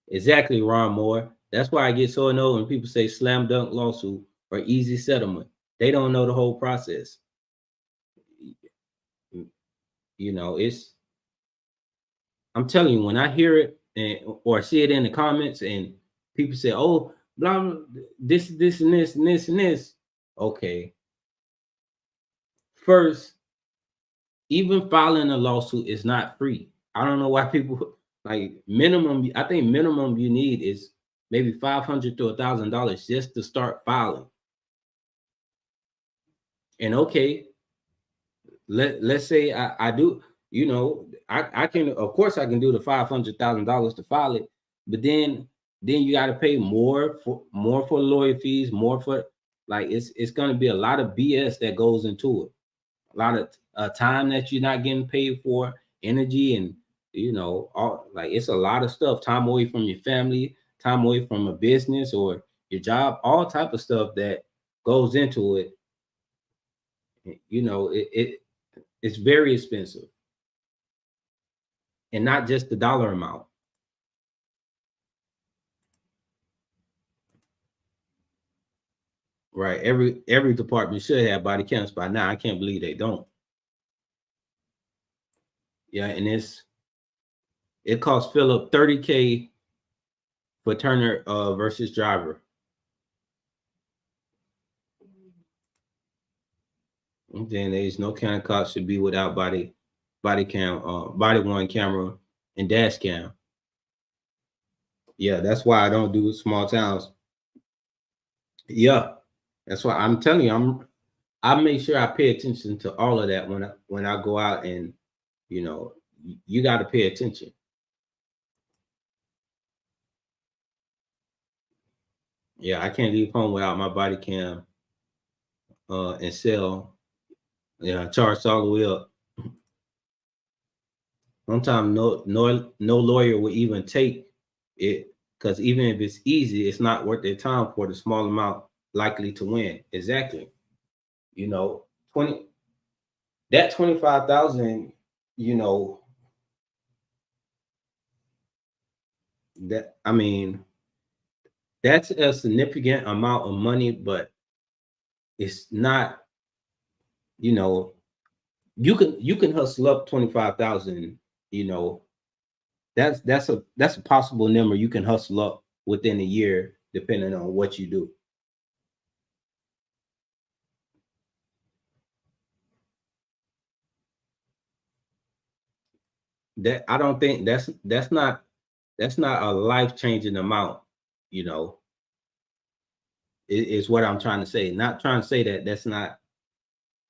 Exactly, Ron Moore. That's why I get so annoyed when people say slam dunk lawsuit or easy settlement. They don't know the whole process. You know, I'm telling you, when I hear it or see it in the comments and people say, oh, blah, blah, this and this and this and this. Okay. First, even filing a lawsuit is not free. I don't know why people like minimum. I think minimum you need is maybe $500 to $1,000 just to start filing. And okay, let's say I do, you know, I can, of course I can do the $500,000 to file it, but then you got to pay more for lawyer fees, more for, like, it's going to be a lot of BS that goes into it, a lot of time that you're not getting paid for, energy, and you know, all, like, it's a lot of stuff, time away from your family, time away from a business or your job, all type of stuff that goes into it. You know, it's very expensive, and not just the dollar amount. Right. Every department should have body cams by now. I can't believe they don't. Yeah, and it cost Philip $30K for Turner versus Driver. And then there's no county cops should be without body cam, body worn camera and dash cam. Yeah, that's why I don't do small towns. Yeah, that's why I'm telling you, I make sure I pay attention to all of that when I go out, and you know, you got to pay attention. Yeah, I can't leave home without my body cam and sell. Yeah, charged all the way up. Sometimes no lawyer will even take it, because even if it's easy, it's not worth their time for the small amount likely to win. Exactly. You know, 25,000, you know, that, I mean, that's a significant amount of money, but it's not, you know, you can hustle up 25,000, you know, that's a possible number you can hustle up within a year, depending on what you do. That I don't think that's not a life-changing amount, you know. Is what I'm trying to say. Not trying to say that that's not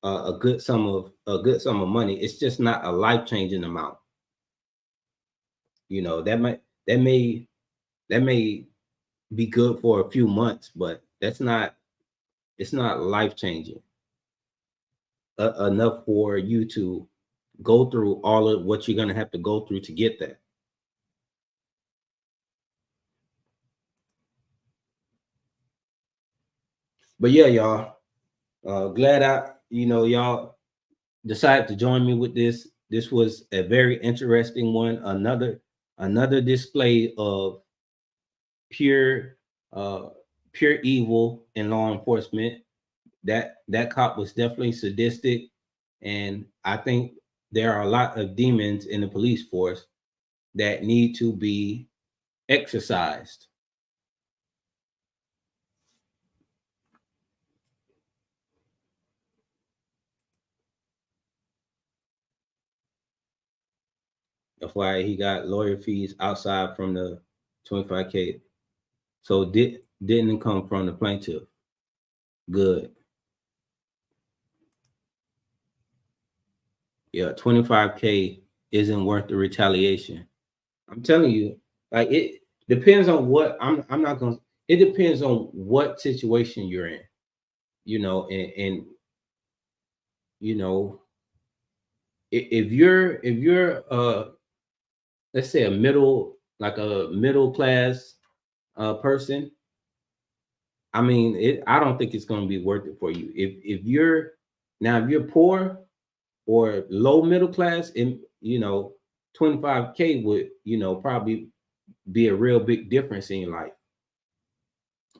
a good sum of money. It's just not a life-changing amount. You know, that may be good for a few months, but it's not life-changing enough for you to go through all of what you're gonna have to go through to get that. But yeah, y'all, glad y'all decided to join me with this. This was a very interesting one. Another display of pure evil in law enforcement. That cop was definitely sadistic, and I think there are a lot of demons in the police force that need to be exercised. That's why he got lawyer fees outside from the 25K. So didn't come from the plaintiff. Good. Yeah, 25K isn't worth the retaliation. I'm telling you, like it depends on what I'm not gonna. It depends on what situation you're in, you know, and you know, if you're let's say a middle class person, I mean, I don't think it's going to be worth it for you. If you're poor or low middle class, and you know, 25K would, you know, probably be a real big difference in your life.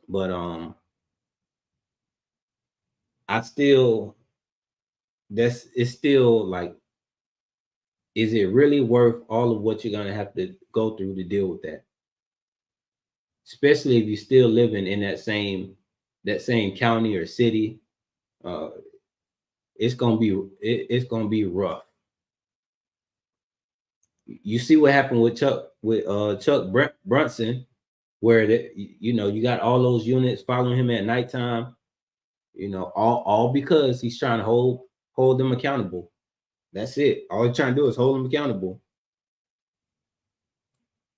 But it's still like, is it really worth all of what you're gonna have to go through to deal with that? Especially if you're still living in that same county or city. It's gonna be rough. You see what happened with Chuck Brunson, where you got all those units following him at nighttime, you know, all because he's trying to hold them accountable. That's it. All he's trying to do is hold them accountable,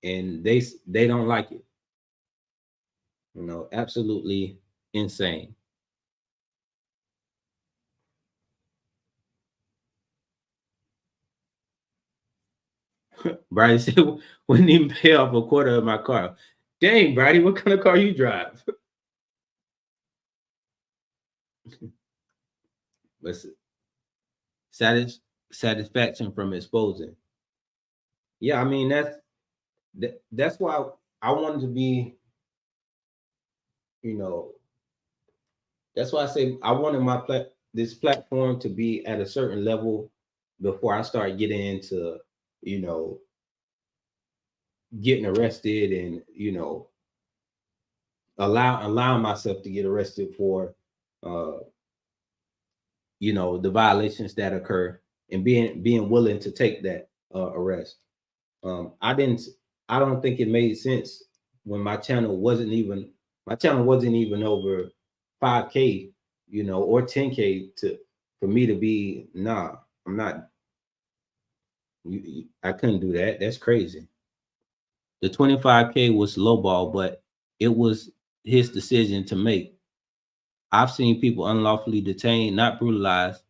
and they don't like it. You know, absolutely insane. Brady said, wouldn't even pay off a quarter of my car. Dang, Brady, what kind of car you drive? But satisfaction from exposing. Yeah, I mean, that's why I wanted to be, you know, that's why I say I wanted this platform to be at a certain level before I start getting into, you know, getting arrested and, you know, allowing myself to get arrested for you know, the violations that occur, and being willing to take that arrest. I don't think it made sense when my channel wasn't even over 5K, you know, or 10K for me to be, nah, I'm not. I couldn't do that. That's crazy. The 25K was lowball, but it was his decision to make. I've seen people unlawfully detained, not brutalized,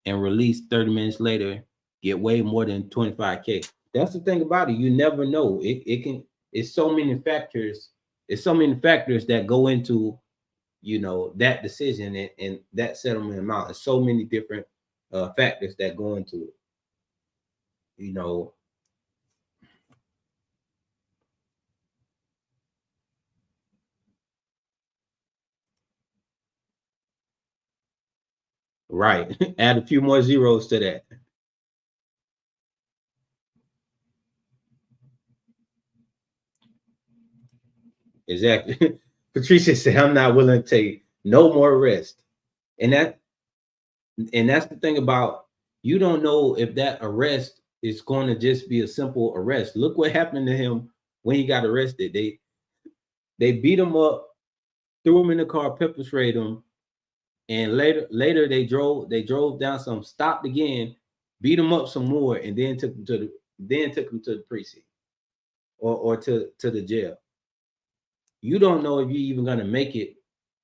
and released 30 minutes later, get way more than 25K. That's the thing about it. You never know. It's so many factors. It's so many factors that go into, you know, that decision and that settlement amount. There's so many different factors that go into it. You know, Right. Add a few more zeros to that. Exactly. Patricia said, I'm not willing to take no more arrest. And that's the thing about, you don't know if that arrest is going to just be a simple arrest. Look what happened to him when he got arrested. They beat him up, threw him in the car, pepper sprayed him, and later they drove down some, stopped again, beat him up some more, and then took him to the precinct or to the jail. You don't know if you're even gonna make it.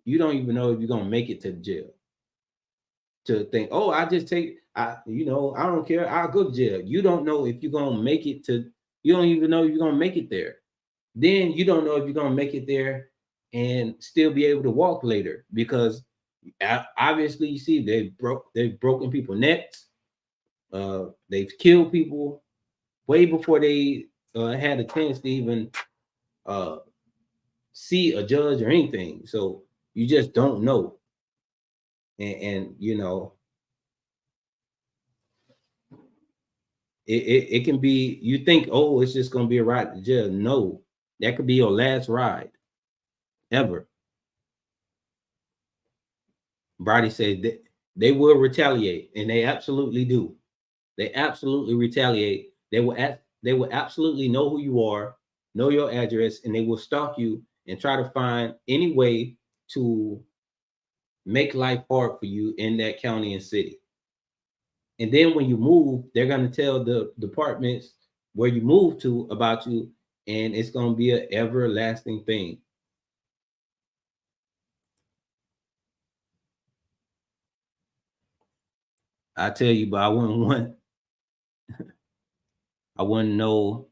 You don't even know if you're gonna make it to the jail. To think, oh, I don't care, I'll go to jail. You don't know if you're gonna make it to. You don't even know if you're gonna make it there. Then you don't know if you're gonna make it there and still be able to walk later, because obviously you see they've broken people's necks. They've killed people way before they had a chance to even see a judge or anything. So you just don't know. And it can be, you think, oh, it's just going to be a ride to jail. No, that could be your last ride ever. Brady said that they will retaliate, and they absolutely do. They absolutely retaliate. They will absolutely know who you are, know your address, and they will stalk you and try to find any way to make life hard for you in that county and city. And then when you move, they're going to tell the departments where you move to about you, and it's going to be an everlasting thing. I tell you, but I wouldn't know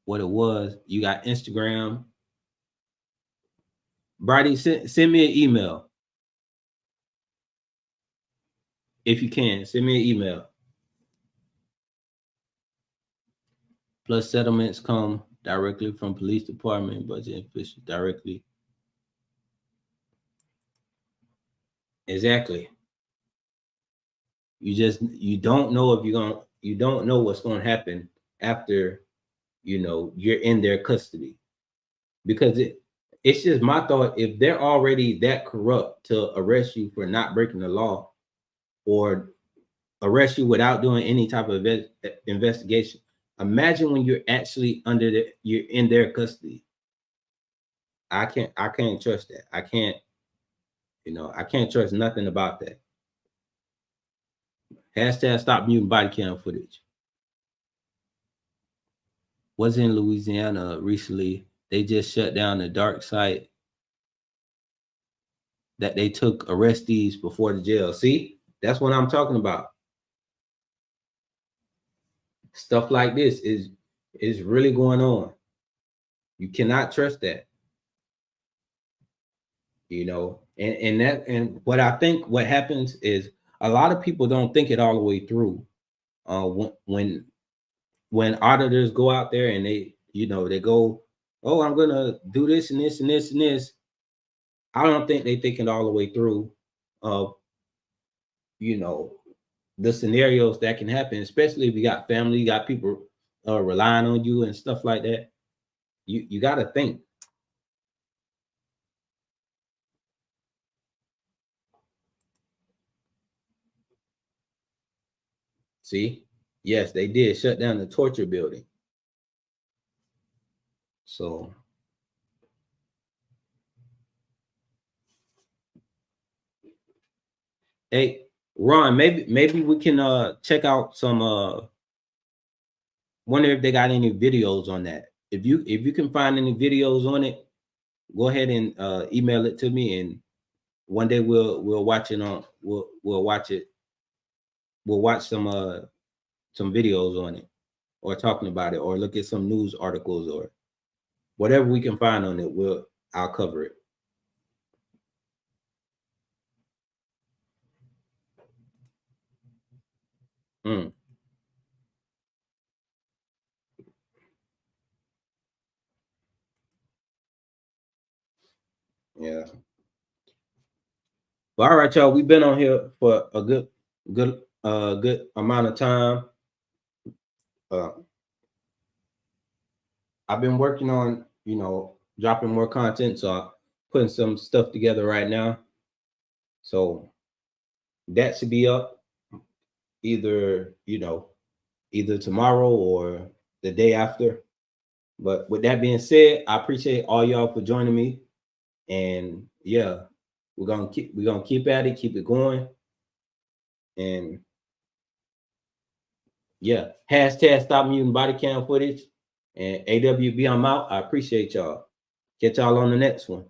what it was. You got Instagram. Brady, send me an email. If you can, send me an email. Plus, settlements come directly from police department, budget officials directly. Exactly. You don't know if you don't know what's going to happen after, you're in their custody, because it's just my thought, if they're already that corrupt to arrest you for not breaking the law, or arrest you without doing any type of investigation, imagine when you're actually you're in their custody. I can't trust that. I can't trust nothing about that. Hashtag stop muting body cam footage. Was in Louisiana recently. They just shut down the dark site that they took arrestees before the jail. See, that's what I'm talking about. Stuff like this is really going on. You cannot trust that. And what I think what happens is, a lot of people don't think it all the way through. When auditors go out there and they go, oh, I'm gonna do this and this and this and this, I don't think they think it all the way through of the scenarios that can happen, especially if you got family, you got people relying on you and stuff like that. You got to think. See, yes, they did shut down the torture building. So hey, Ron, maybe we can check out some wonder if they got any videos on that. If you can find any videos on it, go ahead and email it to me, and one day we'll watch it on we'll watch it. We'll watch some videos on it, or talking about it, or look at some news articles, or whatever we can find on it. I'll cover it. Yeah. But all right, y'all, we've been on here for a good amount of time. I've been working on, dropping more content, so I'm putting some stuff together right now. So that should be up either tomorrow or the day after. But with that being said, I appreciate all y'all for joining me. And yeah, we're gonna keep at it, keep it going. And yeah, hashtag stop muting body cam footage. And AWB, I'm out. I appreciate y'all. Catch y'all on the next one.